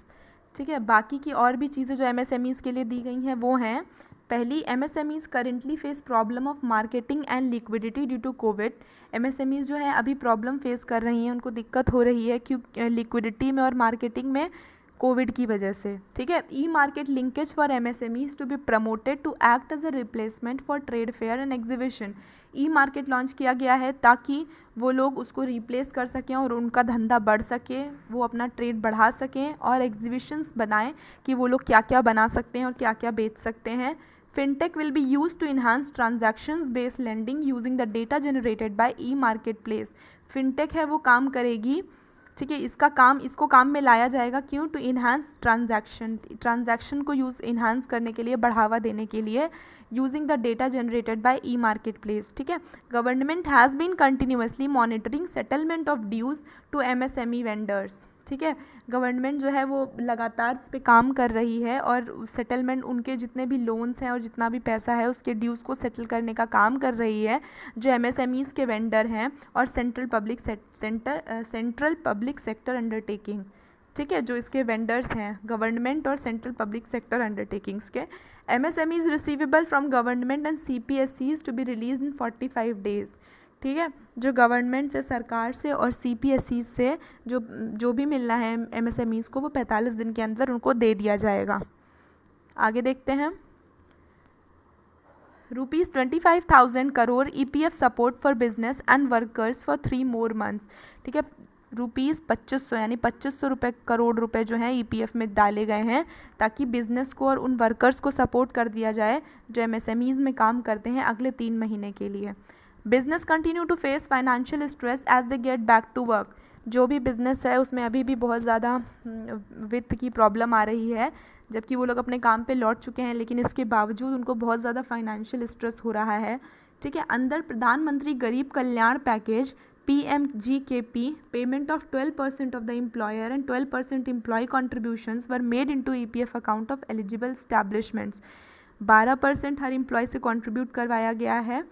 ठीक है। बाकी की और भी चीज़ें जो एमएसएमईज के लिए दी गई हैं वो हैं, पहली, MSMEs currently face problem of marketing and liquidity due to COVID. MSMEs जो है अभी प्रॉब्लम फेस कर रही हैं, उनको दिक्कत हो रही है क्योंकि लिक्विडिटी में और मार्केटिंग में कोविड की वजह से, ठीक है। E market linkage for MSMEs to be promoted to act as a replacement for trade fair and exhibition. E market launch किया गया है ताकि वो लोग उसको रिप्लेस कर सकें और उनका धंधा बढ़ सके, वो अपना ट्रेड बढ़ा सकें और एग्जीबिशंस बनाएं कि वो लोग क्या क्या बना सकते हैं और क्या क्या बेच सकते हैं। Fintech will be use to enhance transactions based lending using the data generated by e marketplace. Fintech है वो काम करेगी, ठीक है, इसको काम में लाया जाएगा। क्यों? टू इन्हांस ट्रांजैक्शन को इन्हांस करने के लिए, बढ़ावा देने के लिए, using the data generated by e marketplace, ठीक है। Government has been continuously monitoring settlement of dues to MSME vendors, ठीक है। गवर्नमेंट जो है वो लगातार इस पे काम कर रही है और सेटलमेंट, उनके जितने भी लोन्स हैं और जितना भी पैसा है उसके ड्यूज़ को सेटल करने का काम कर रही है जो एमएसएमईज़ के वेंडर हैं और सेंट्रल पब्लिक सेक्टर अंडरटेकिंग, ठीक है, जो इसके वेंडर्स हैं गवर्नमेंट और सेंट्रल पब्लिक सेक्टर अंडरटेकिंग्स के। MSMEs receivable from government and CPSEs to be release in 45 days, ठीक है। जो गवर्नमेंट से, सरकार से और सीपीएसई से जो भी मिलना है एमएसएमईज़ को वो 45 दिन के अंदर उनको दे दिया जाएगा। आगे देखते हैं। ₹25,000 crore EPF support for business and workers for 3 more months, ठीक है। ₹2500 यानी 2500 करोड़ रुपए जो हैं ईपीएफ में डाले गए हैं ताकि बिजनेस को और उन वर्कर्स को सपोर्ट कर दिया जाए जो एमएसएमईज़ में काम करते हैं अगले 3 महीने के लिए। Business continue to face financial stress as they get back to work. जो भी बिज़नेस है उसमें अभी भी बहुत ज़्यादा वित्त की प्रॉब्लम आ रही है, जबकि वो लोग अपने काम पे लौट चुके हैं, लेकिन इसके बावजूद उनको बहुत ज़्यादा फाइनेंशियल स्ट्रेस हो रहा है, ठीक है। अंदर प्रधानमंत्री गरीब कल्याण package PMGKP payment of 12% of the employer and 12% employee contributions were made into EPF account of eligible establishments. 12% हर एम्प्लॉय से कंट्रीब्यूट करवाया गया है,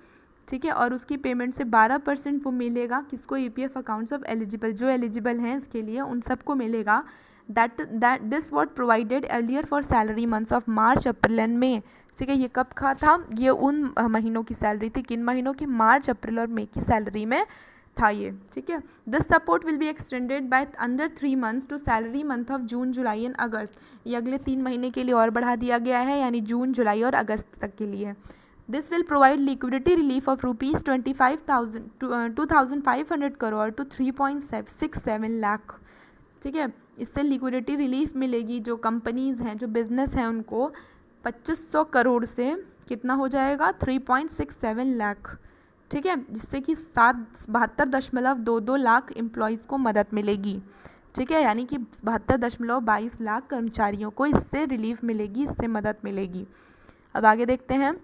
ठीक है, और उसकी पेमेंट से 12% वो मिलेगा किसको? ईपीएफ अकाउंट्स ऑफ एलिजिबल, जो एलिजिबल हैं इसके लिए उन सबको मिलेगा। That this what provided earlier for salary months of March, April and मे, ठीक है। ये कब का था? ये उन महीनों की सैलरी थी, किन महीनों की? मार्च, अप्रैल और मई की सैलरी में था ये, ठीक है। This support will be extended by under 3 months to salary month of June, July and August. ये अगले 3 महीने के लिए और बढ़ा दिया गया है, यानी जून, जुलाई और अगस्त तक के लिए। This will provide liquidity relief of ₹2,500 crore to 3.67 lakh, ठीक है। इससे लिक्विडिटी रिलीफ मिलेगी जो कंपनीज़ हैं, जो बिजनेस हैं, उनको 2500 करोड़ से कितना हो जाएगा? 3.67 लाख, ठीक है, जिससे कि 72.22 लाख एम्प्लॉयज़ को मदद मिलेगी, ठीक है, यानी कि 72.22 लाख कर्मचारियों को इससे रिलीफ मिलेगी, इससे मदद मिलेगी। अब आगे देखते हैं।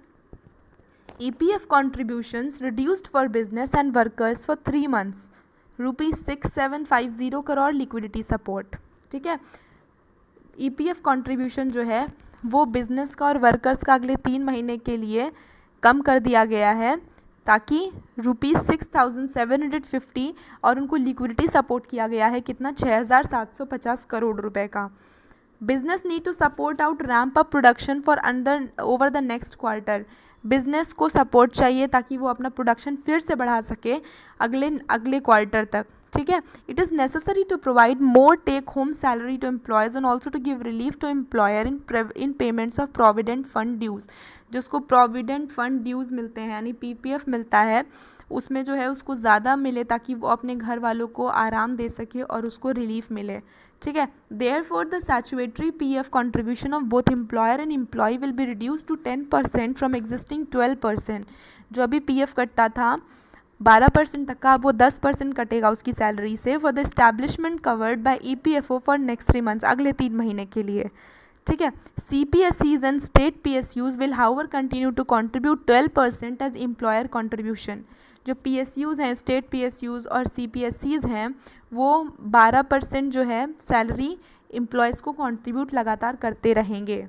EPF contributions reduced for business and workers for 3 months, ₹6750 crore liquidity support, ठीक है। EPF contribution जो है वो बिजनेस का और वर्कर्स का अगले 3 महीने के लिए कम कर दिया गया है ताकि ₹6,750 और उनको लिक्विडिटी सपोर्ट किया गया है कितना? 6,750 करोड़ रुपए का। Business need to support out ramp up production for over the next quarter. Business को सपोर्ट चाहिए ताकि वो अपना प्रोडक्शन फिर से बढ़ा सके अगले क्वार्टर तक, ठीक है। It is necessary to provide more take home salary to employees and also to give relief to employer in payments of provident fund dues. जिसको प्रोविडेंट फंड ड्यूज़ मिलते हैं यानी PPF मिलता है, उसमें जो है उसको ज़्यादा मिले ताकि वो अपने घर वालों को आराम दे सके और उसको रिलीफ मिले, ठीक है। Therefore, the statutory PF contribution of both employer and employee will be reduced to 10% from existing 12%। जो अभी PF कटता था 12% तक का, अब वो 10% कटेगा उसकी सैलरी से for the establishment covered by EPFO for next 3 months, अगले 3 महीने के लिए, ठीक है। CPSEs and state PSUs will however continue to contribute 12% as employer contribution। जो PSUs हैं, स्टेट PSUs और CPSEs हैं, वो 12% जो है सैलरी एम्प्लॉयज़ को कंट्रीब्यूट लगातार करते रहेंगे।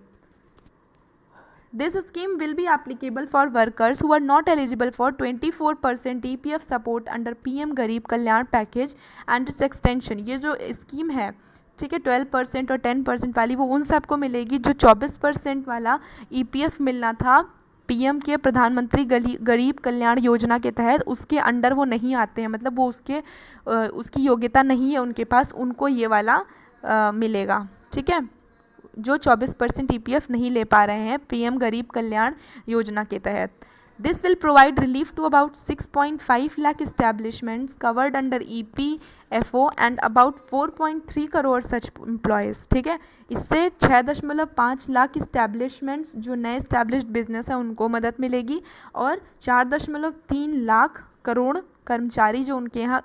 This scheme will be applicable for workers who are not eligible for 24% EPF support under PM गरीब कल्याण पैकेज and its extension। ये जो स्कीम है, ठीक है, 12% और 10% वाली, वो उन सबको मिलेगी जो 24% वाला EPF मिलना था PM के प्रधानमंत्री गरीब कल्याण योजना के तहत, उसके अंडर वो नहीं आते हैं, मतलब वो उसकी योग्यता नहीं है उनके पास, उनको ये वाला मिलेगा, ठीक है, जो 24% ईपीएफ नहीं ले पा रहे हैं पीएम गरीब कल्याण योजना के तहत. This will provide relief to about 6.5 lakh establishments covered under EPFO and about 4.3 crore such employees. ठीक है, इससे 6.5 लाख इस्टेब्लिशमेंट्स जो नए इस्टेब्लिश्ड बिजनेस है उनको मदद मिलेगी और 4.3 लाख करोड़ कर्मचारी जो उनके यहाँ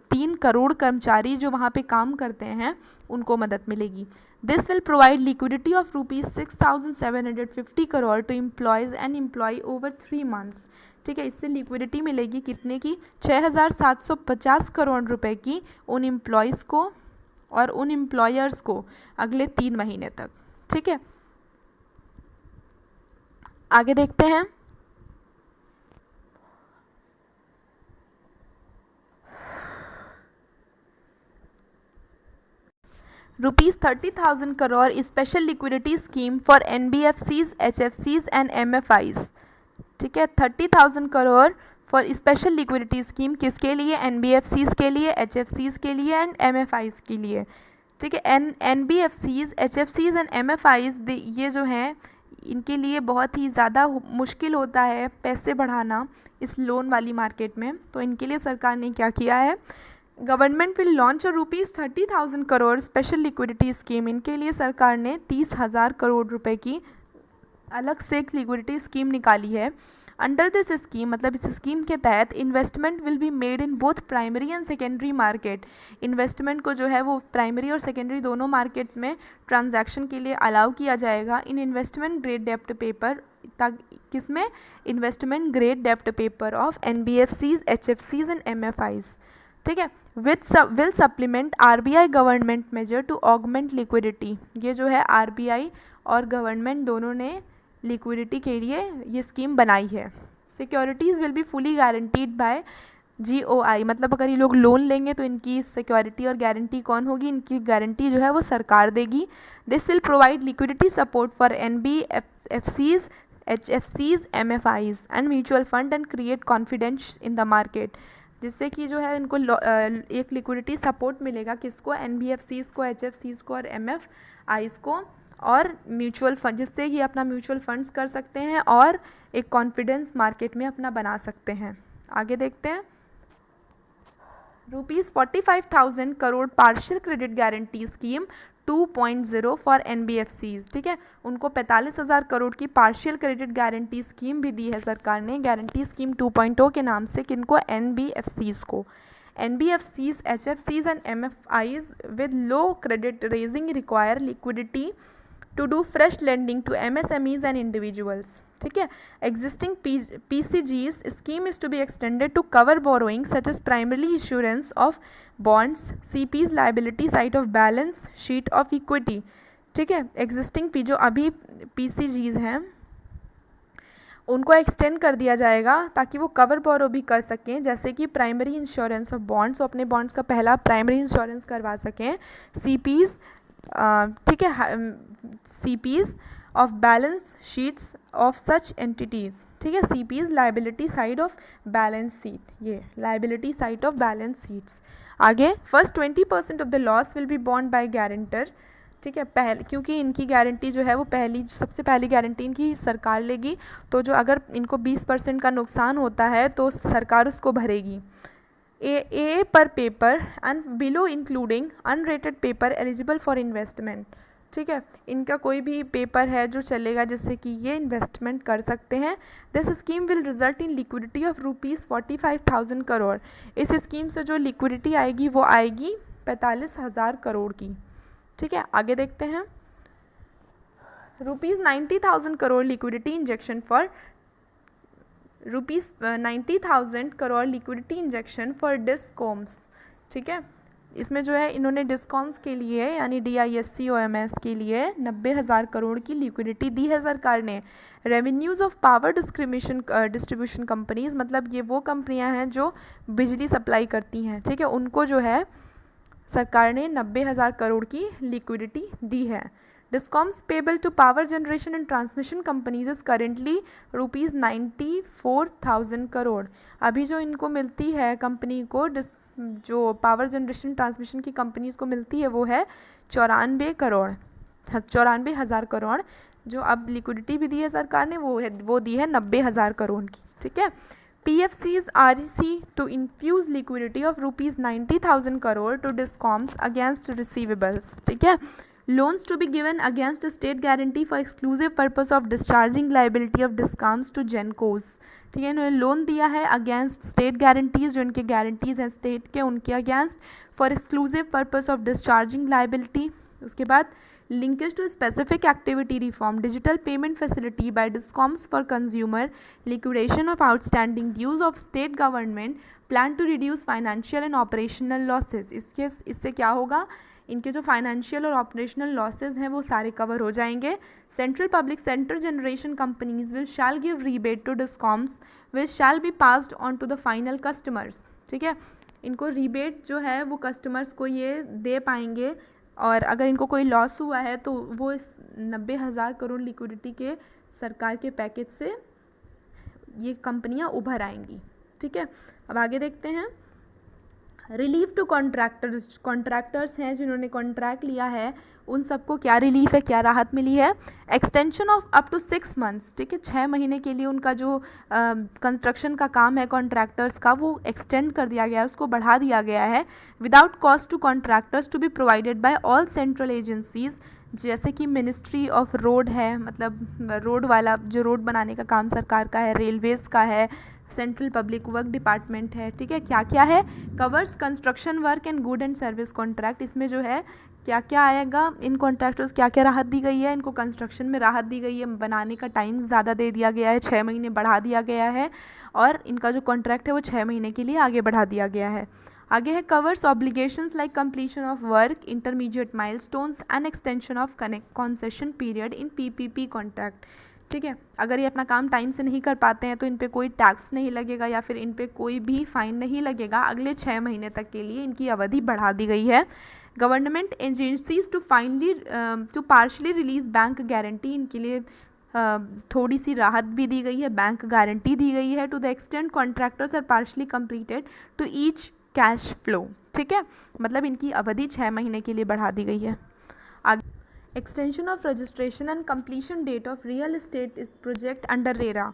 3 करोड़ कर्मचारी जो वहाँ पे काम करते हैं उनको मदद मिलेगी. This will provide liquidity of ₹6,750 crore to employees and employ over 3 months. ठीक है, इससे लिक्विडिटी मिलेगी कितने की? 6,750 करोड़ रुपए की उन एम्प्लॉयज़ को और उन एम्प्लॉयर्स को अगले 3 महीने तक. ठीक है, आगे देखते हैं. ₹30,000 crore special liquidity scheme for NBFCs, एचएफसीज एंड एमएफआईज. ठीक है, 30,000 crore for special liquidity scheme किसके लिए? एनबीएफसीज के लिए, एचएफसीज के लिए एंड एमएफआईज के लिए. ठीक है, एनबीएफसीज, एचएफसीज एंड एमएफआईज ये जो हैं इनके लिए बहुत ही ज़्यादा मुश्किल होता है पैसे बढ़ाना इस लोन वाली मार्केट में. तो इनके लिए सरकार ने क्या किया है? Government will launch ₹30,000 crore special liquidity scheme. इनके लिए सरकार ने 30,000 करोड़ रुपए की अलग से एक लिक्विडिटी स्कीम निकाली है. अंडर दिस स्कीम मतलब इस स्कीम के तहत investment will be made in both primary and secondary market. Investment को जो है वो प्राइमरी और सेकेंडरी दोनों मार्केट्स में ट्रांजैक्शन के लिए अलाउ किया जाएगा. इन इन्वेस्टमेंट ग्रेड डेप्ट पेपर, किसमें? Investment grade dept paper of NBFCs, एचएफसीज एंड एमएफआईज. ठीक है, will supplement RBI government major to augment liquidity. ये जो है आरबीआई और गवर्नमेंट दोनों ने लिक्विडिटी के लिए ये स्कीम बनाई है. Securities will be fully guaranteed bye GOI. मतलब अगर ये लोग लोन लेंगे तो इनकी सिक्योरिटी और गारंटी कौन होगी? इनकी गारंटी जो है वो सरकार देगी. This will provide liquidity support for NBFCs, एचएफसीज, MFIs and mutual fund and create confidence in the market. जिससे कि जो है इनको एक लिक्विडिटी सपोर्ट मिलेगा. किसको? एनबीएफसीज को, एचएफसीज को और एमएफआईज को, और म्यूचुअल फंड, जिससे ये अपना म्यूचुअल फंड्स कर सकते हैं और एक कॉन्फिडेंस मार्केट में अपना बना सकते हैं. आगे देखते हैं. ₹45,000 crore partial credit guarantee scheme 2.0 for NBFCs. ठीक है, उनको 45,000 करोड़ की पार्शियल क्रेडिट गारंटी स्कीम भी दी है सरकार ने, गारंटी स्कीम 2.0 के नाम से. किनको? एनबीएफसीज को. एनबीएफसीज, एचएफसीज and MFIs with low credit rating require liquidity to do fresh lending to MSMEs and individuals. ठीक है, existing PCGs scheme is to be extended to cover borrowing such as primarily issuance of bonds, CPs liability side of balance sheet of equity. ठीक है, existing जो अभी PCGs हैं उनको extend कर दिया जाएगा ताकि वो कवर बोरो भी कर सकें, जैसे कि प्राइमरी इंश्योरेंस ऑफ बॉन्ड्स, वो अपने बॉन्ड्स का पहला प्राइमरी इंश्योरेंस करवा सकें. CPs, ठीक है, CPs of balance sheets of such entities. ठीक है, CPs liability side of balance sheet, ये liability side of balance sheets. आगे, first 20% of the loss will be बॉन्ड बाय गारंटर. ठीक है, क्योंकि इनकी गारंटी जो है वो सबसे पहली गारंटी इनकी सरकार लेगी. तो जो अगर इनको 20% का नुकसान होता है तो सरकार उसको भरेगी. ए पर paper and below including unrated paper eligible for investment. ठीक है, इनका कोई भी पेपर है जो चलेगा जिससे कि ये इन्वेस्टमेंट कर सकते हैं. This scheme will result in liquidity of ₹45,000 crore. इस स्कीम से जो लिक्विडिटी आएगी वो आएगी 45,000 करोड़ की. ठीक है, आगे देखते हैं. ₹90,000 crore liquidity injection for ₹90,000 crore liquidity injection for discoms. ठीक है, इसमें जो है इन्होंने डिस्कॉम्स के लिए यानी DISCOMs के लिए 90,000 करोड़ की लिक्विडिटी दी है सरकार ने. Revenues of power distribution companies, मतलब ये वो कंपनियां हैं जो बिजली सप्लाई करती हैं. ठीक है, उनको जो है सरकार ने 90,000 करोड़ की लिक्विडिटी दी है. Discoms payable to power generation and transmission companies is currently ₹94,000 crore. अभी जो इनको मिलती है कंपनी को जो पावर जनरेशन ट्रांसमिशन की कंपनीज को मिलती है वो है 94,000 करोड़। जो अब लिक्विडिटी भी दी है सरकार ने वो दी है 90,000 करोड़ की। ठीक है। PFC's REC to infuse liquidity of rupees 90,000 crore to DISCOMs against receivables। ठीक है। Loans to be given against state guarantee for exclusive purpose of discharging liability of DISCOMs to GENCOs। ठीक है, इन्होंने लोन दिया है अगेंस्ट स्टेट गारंटीज, जो इनके guarantees हैं स्टेट के, उनके against for exclusive purpose of discharging liability. उसके बाद linkage to specific activity reform, digital payment facility by discoms for consumer, liquidation of outstanding dues of state government, plan to reduce financial and operational losses. इससे क्या होगा, इनके जो financial और operational losses हैं वो सारे कवर हो जाएंगे। Central public sector generation companies will shall give rebate to discoms which shall be passed on to the final customers. ठीक है, इनको रीबेट जो है वो कस्टमर्स को ये दे पाएंगे, और अगर इनको कोई लॉस हुआ है तो वो इस 90,000 करोड़ लिक्विडिटी के सरकार के पैकेज से ये कंपनियां उभर आएंगी। ठीक है, अब आगे देखते हैं। रिलीफ टू कॉन्ट्रैक्टर्स हैं जिन्होंने कॉन्ट्रैक्ट लिया है, उन सबको क्या रिलीफ है, क्या राहत मिली है। Extension of up to 6 months. ठीक है, 6 महीने के लिए उनका जो कंस्ट्रक्शन का काम है कॉन्ट्रैक्टर्स का वो एक्सटेंड कर दिया गया है, उसको बढ़ा दिया गया है। Without cost to contractors to be provided by all central agencies, जैसे कि मिनिस्ट्री ऑफ रोड है, मतलब रोड वाला जो रोड बनाने का काम सरकार का है, रेलवेज़ का है, सेंट्रल पब्लिक वर्क डिपार्टमेंट है। ठीक है, क्या क्या है, covers construction work and good and service contract. इसमें जो है क्या क्या आएगा, इन कॉन्ट्रैक्टर्स क्या क्या राहत दी गई है, इनको कंस्ट्रक्शन में राहत दी गई है, बनाने का टाइम ज़्यादा दे दिया गया है, 6 महीने बढ़ा दिया गया है, और इनका जो कॉन्ट्रैक्ट है वो 6 महीने के लिए आगे बढ़ा दिया गया है। आगे है covers obligations like completion of work, intermediate milestones and extension of concession period in PPP contract. ठीक है, अगर ये अपना काम टाइम से नहीं कर पाते हैं तो इन पे कोई टैक्स नहीं लगेगा या फिर इन पे कोई भी फाइन नहीं लगेगा। अगले 6 महीने तक के लिए इनकी अवधि बढ़ा दी गई है। Government agencies to partially release bank guarantee, इनके लिए थोड़ी सी राहत भी दी गई है, बैंक गारंटी दी गई है। To the extent contractors are partially completed to ease cash flow. ठीक है, मतलब इनकी अवधि 6 महीने के लिए बढ़ा दी गई है। आगे extension of registration and completion date of real estate project under RERA.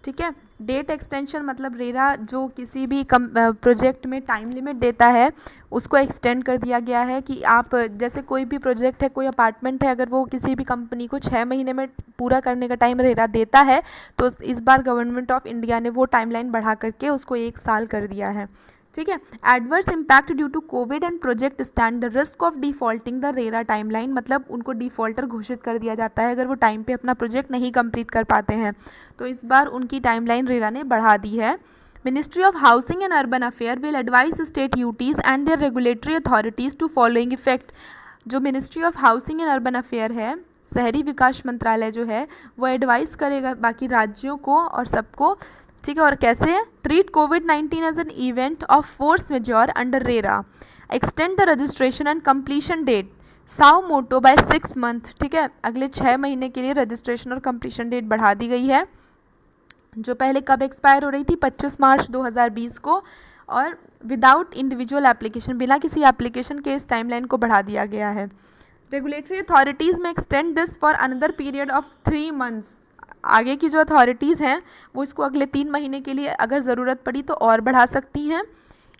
ठीक है, डेट एक्सटेंशन मतलब रेरा जो किसी भी प्रोजेक्ट में टाइम लिमिट देता है उसको एक्सटेंड कर दिया गया है कि आप जैसे कोई भी प्रोजेक्ट है, कोई अपार्टमेंट है, अगर वो किसी भी कंपनी को 6 महीने में पूरा करने का टाइम रेरा देता है तो इस बार गवर्नमेंट ऑफ इंडिया ने वो टाइमलाइन बढ़ा करके उसको 1 साल कर दिया है। ठीक है, adverse impact due to COVID and project stand the risk of defaulting the RERA timeline, मतलब उनको डिफॉल्टर घोषित कर दिया जाता है अगर वो टाइम पे अपना प्रोजेक्ट नहीं कंप्लीट कर पाते हैं। तो इस बार उनकी टाइमलाइन रेरा ने बढ़ा दी है। Ministry of housing and urban affair will advise state UTs and their regulatory authorities to following effect. जो ministry of housing and urban affair है, शहरी विकास मंत्रालय जो है, वो एडवाइस करेगा बाकी राज्यों को और सबको। ठीक है, और कैसे, ट्रीट कोविड-19 as an event of force majeure under RERA, extend the registration and completion date suo motu by 6 month. ठीक है, अगले 6 महीने के लिए रजिस्ट्रेशन और कंप्लीशन डेट बढ़ा दी गई है, जो पहले कब एक्सपायर हो रही थी, 25 मार्च 2020 को, और विदाउट इंडिविजुअल एप्लीकेशन, बिना किसी एप्लीकेशन के इस टाइमलाइन को बढ़ा दिया गया है। रेगुलेटरी अथॉरिटीज़ में extend this for another period of 3 months. आगे की जो अथॉरिटीज़ हैं वो इसको अगले 3 महीने के लिए अगर ज़रूरत पड़ी तो और बढ़ा सकती हैं।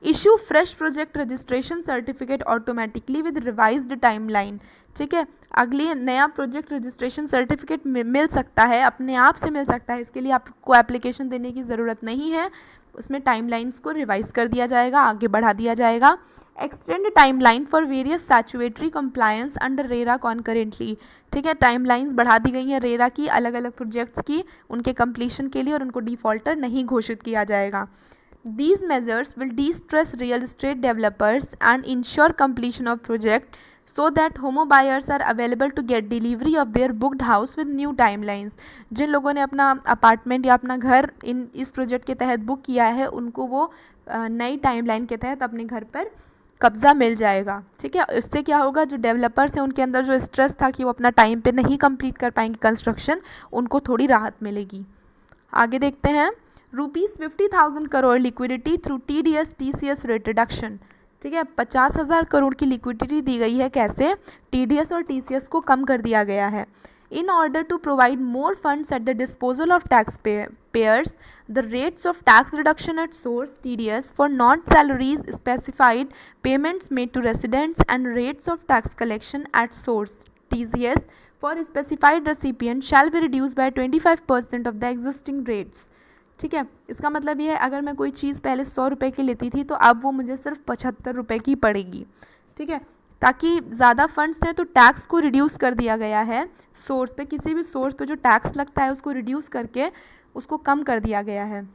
Issue fresh project registration certificate automatically with revised timeline. ठीक है, अगली नया प्रोजेक्ट रजिस्ट्रेशन सर्टिफिकेट मिल सकता है, अपने आप से मिल सकता है, इसके लिए आपको एप्लीकेशन देने की ज़रूरत नहीं है, उसमें टाइमलाइंस को रिवाइज कर दिया जाएगा, आगे बढ़ा दिया जाएगा। Extend timeline for various statutory compliance under RERA concurrently. ठीक है, टाइमलाइंस बढ़ा दी गई हैं रेरा की अलग अलग प्रोजेक्ट्स की, उनके कंप्लीशन के लिए, और उनको डिफॉल्टर नहीं घोषित किया जाएगा। These measures will de-stress real estate developers and ensure completion of project so that home buyers are available to get delivery of their booked house with new timelines। जिन लोगों ने अपना अपार्टमेंट या अपना घर इस प्रोजेक्ट के तहत बुक किया है उनको वो नई टाइमलाइन के तहत अपने घर पर कब्ज़ा मिल जाएगा। ठीक है, इससे क्या होगा, जो डेवलपर्स हैं उनके अंदर जो स्ट्रेस था कि वो अपना टाइम पे नहीं कंप्लीट कर पाएंगे कंस्ट्रक्शन, उनको थोड़ी राहत मिलेगी। आगे देखते हैं। ₹50,000 crore liquidity through TDS TCS rate reduction. ठीक है, 50,000 करोड़ की लिक्विडिटी दी गई है, कैसे? TDS और TCS को कम कर दिया गया है। In order to provide more funds at the disposal of taxpayers, the rates of tax reduction at source (TDS) for non-salaries specified payments made to residents and rates of tax collection at source (TCS) for specified recipients shall be reduced by 25% of the existing rates. ठीक है, इसका मतलब ये है अगर मैं कोई चीज़ पहले 100 रुपये की लेती थी तो अब वो मुझे सिर्फ 75 रुपये की पड़ेगी। ठीक है, ताकि ज़्यादा फंड्स हैं तो टैक्स को रिड्यूस कर दिया गया है सोर्स पे, किसी भी सोर्स पे जो टैक्स लगता है उसको रिड्यूस करके उसको कम कर दिया गया है।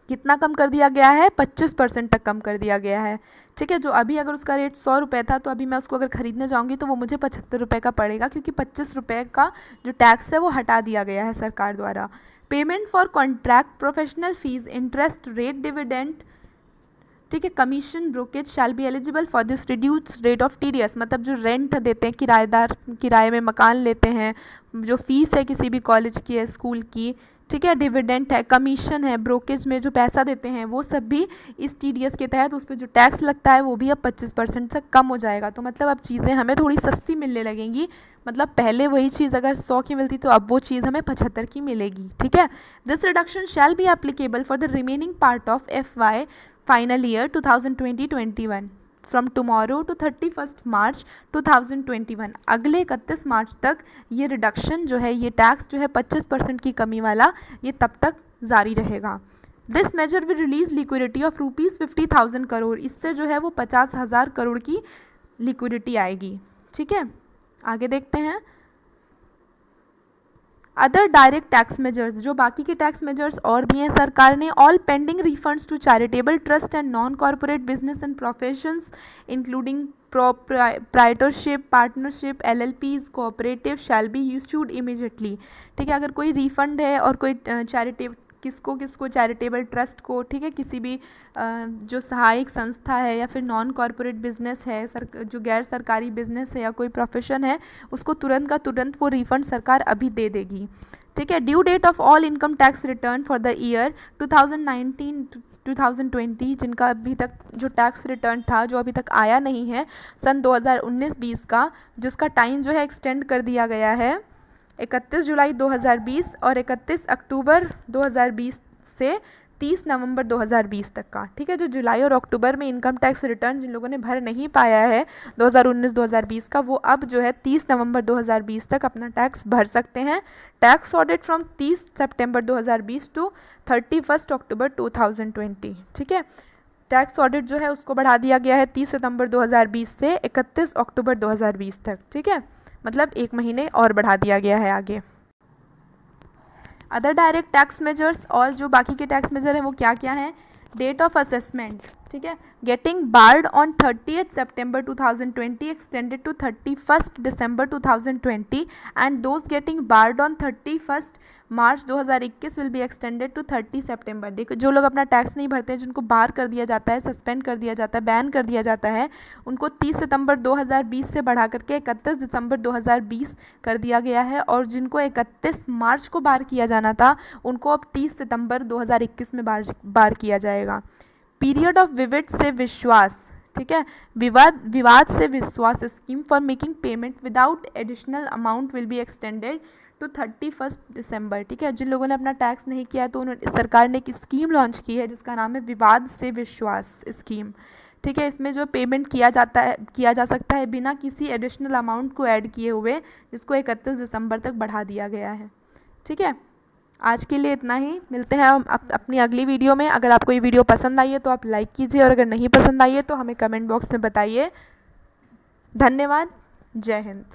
कितना कम कर दिया गया है? 25% तक कम कर दिया गया है। ठीक है, जो अभी अगर उसका रेट 100 रुपये था तो अभी मैं उसको अगर ख़रीदने जाऊंगी तो वो मुझे 75 रुपये का पड़ेगा, क्योंकि 25 रुपये का जो टैक्स है वो हटा दिया गया है सरकार द्वारा। Payment for contract professional fees interest rate dividend, ठीक है, commission brokerage shall be eligible for this reduced rate of TDS। मतलब जो रेंट देते हैं, किराएदार किराए में मकान लेते हैं, जो फीस है किसी भी कॉलेज की है, स्कूल की, ठीक है, डिविडेंट है, कमीशन है, ब्रोकेज में जो पैसा देते हैं वो सब भी इस TDS के तहत उस पर जो टैक्स लगता है वो भी अब 25% से कम हो जाएगा। तो मतलब अब चीज़ें हमें थोड़ी सस्ती मिलने लगेंगी। मतलब पहले वही चीज़ अगर 100 की मिलती तो अब वो चीज़ हमें 75 की मिलेगी। ठीक है, this reduction shall be applicable for the remaining part of FY final year 2020-21 from tomorrow to 31 March 2021। अगले 31 मार्च तक ये रिडक्शन जो है, ये टैक्स जो है 25% की कमी वाला, ये तब तक जारी रहेगा। This measure will release liquidity of ₹50,000 crore. इससे जो है वो 50,000 करोड़ की लिक्विडिटी आएगी। ठीक है, आगे देखते हैं। अदर डायरेक्ट टैक्स मेजर्स, जो बाकी के टैक्स मेजर्स और दिए हैं सरकार ने। All pending refunds to charitable trust and non corporate business and professions including proprietorship, partnership, LLPs, cooperative shall be issued immediately. ठीक है, अगर कोई रिफंड है और कोई चैरिटेबल, किसको चैरिटेबल ट्रस्ट को, ठीक है, किसी भी जो सहायक संस्था है या फिर नॉन कॉर्पोरेट बिजनेस है, जो गैर सरकारी बिजनेस है या कोई प्रोफेशन है, उसको तुरंत का तुरंत वो रिफंड सरकार अभी दे देगी। ठीक है, due date of all income tax return for the year 2019-2020, जिनका अभी तक जो टैक्स रिटर्न था जो अभी तक आया नहीं है सन 2019-20 का, जिसका टाइम जो है एक्सटेंड कर दिया गया है 31 जुलाई 2020 और 31 अक्टूबर 2020 से 30 नवंबर 2020 तक का। ठीक है, जो जुलाई और अक्टूबर में इनकम टैक्स रिटर्न जिन लोगों ने भर नहीं पाया है 2019-2020 का, वो अब जो है 30 नवंबर 2020 तक अपना टैक्स भर सकते हैं। Tax audit from 30 September 2020 to 31 October 2020। ठीक है, टैक्स ऑडिट जो है उसको बढ़ा दिया गया है 30 सितंबर 2020 से 31 अक्टूबर 2020 तक। ठीक है, मतलब 1 महीने और बढ़ा दिया गया है आगे। अदर डायरेक्ट टैक्स मेजर्स, और जो बाकी के टैक्स मेजर हैं वो क्या क्या हैं। डेट ऑफ असेसमेंट, ठीक है, getting barred on 30 September 2020 extended to 31 December 2020 and those getting barred on 31 March 2021 will be extended to 30 September. देखो, जो लोग अपना टैक्स नहीं भरते हैं, जिनको बार कर दिया जाता है, सस्पेंड कर दिया जाता है, बैन कर दिया जाता है, उनको 30 सितंबर 2020 से बढ़ा करके 31 दिसंबर 2020 कर दिया गया है। और जिनको 31 मार्च को बार किया जाना था उनको अब 30 सितंबर 2021 में बार किया जाएगा। पीरियड ऑफ विविड से विश्वास, ठीक है, Vivad se Vishwas scheme for making payment without additional amount will be extended to 31 December. ठीक है, जिन लोगों ने अपना टैक्स नहीं किया तो उन्होंने, सरकार ने एक स्कीम लॉन्च की है जिसका नाम है विवाद से विश्वास स्कीम। ठीक है, इसमें जो पेमेंट किया जा सकता है बिना किसी एडिशनल अमाउंट को ऐड किए हुए, जिसको 31 दिसंबर तक बढ़ा दिया गया है। ठीक है, आज के लिए इतना ही। मिलते हैं हम अपनी अगली वीडियो में। अगर आपको ये वीडियो पसंद आई है तो आप लाइक कीजिए, और अगर नहीं पसंद आई है तो हमें कमेंट बॉक्स में बताइए। धन्यवाद, जय हिंद।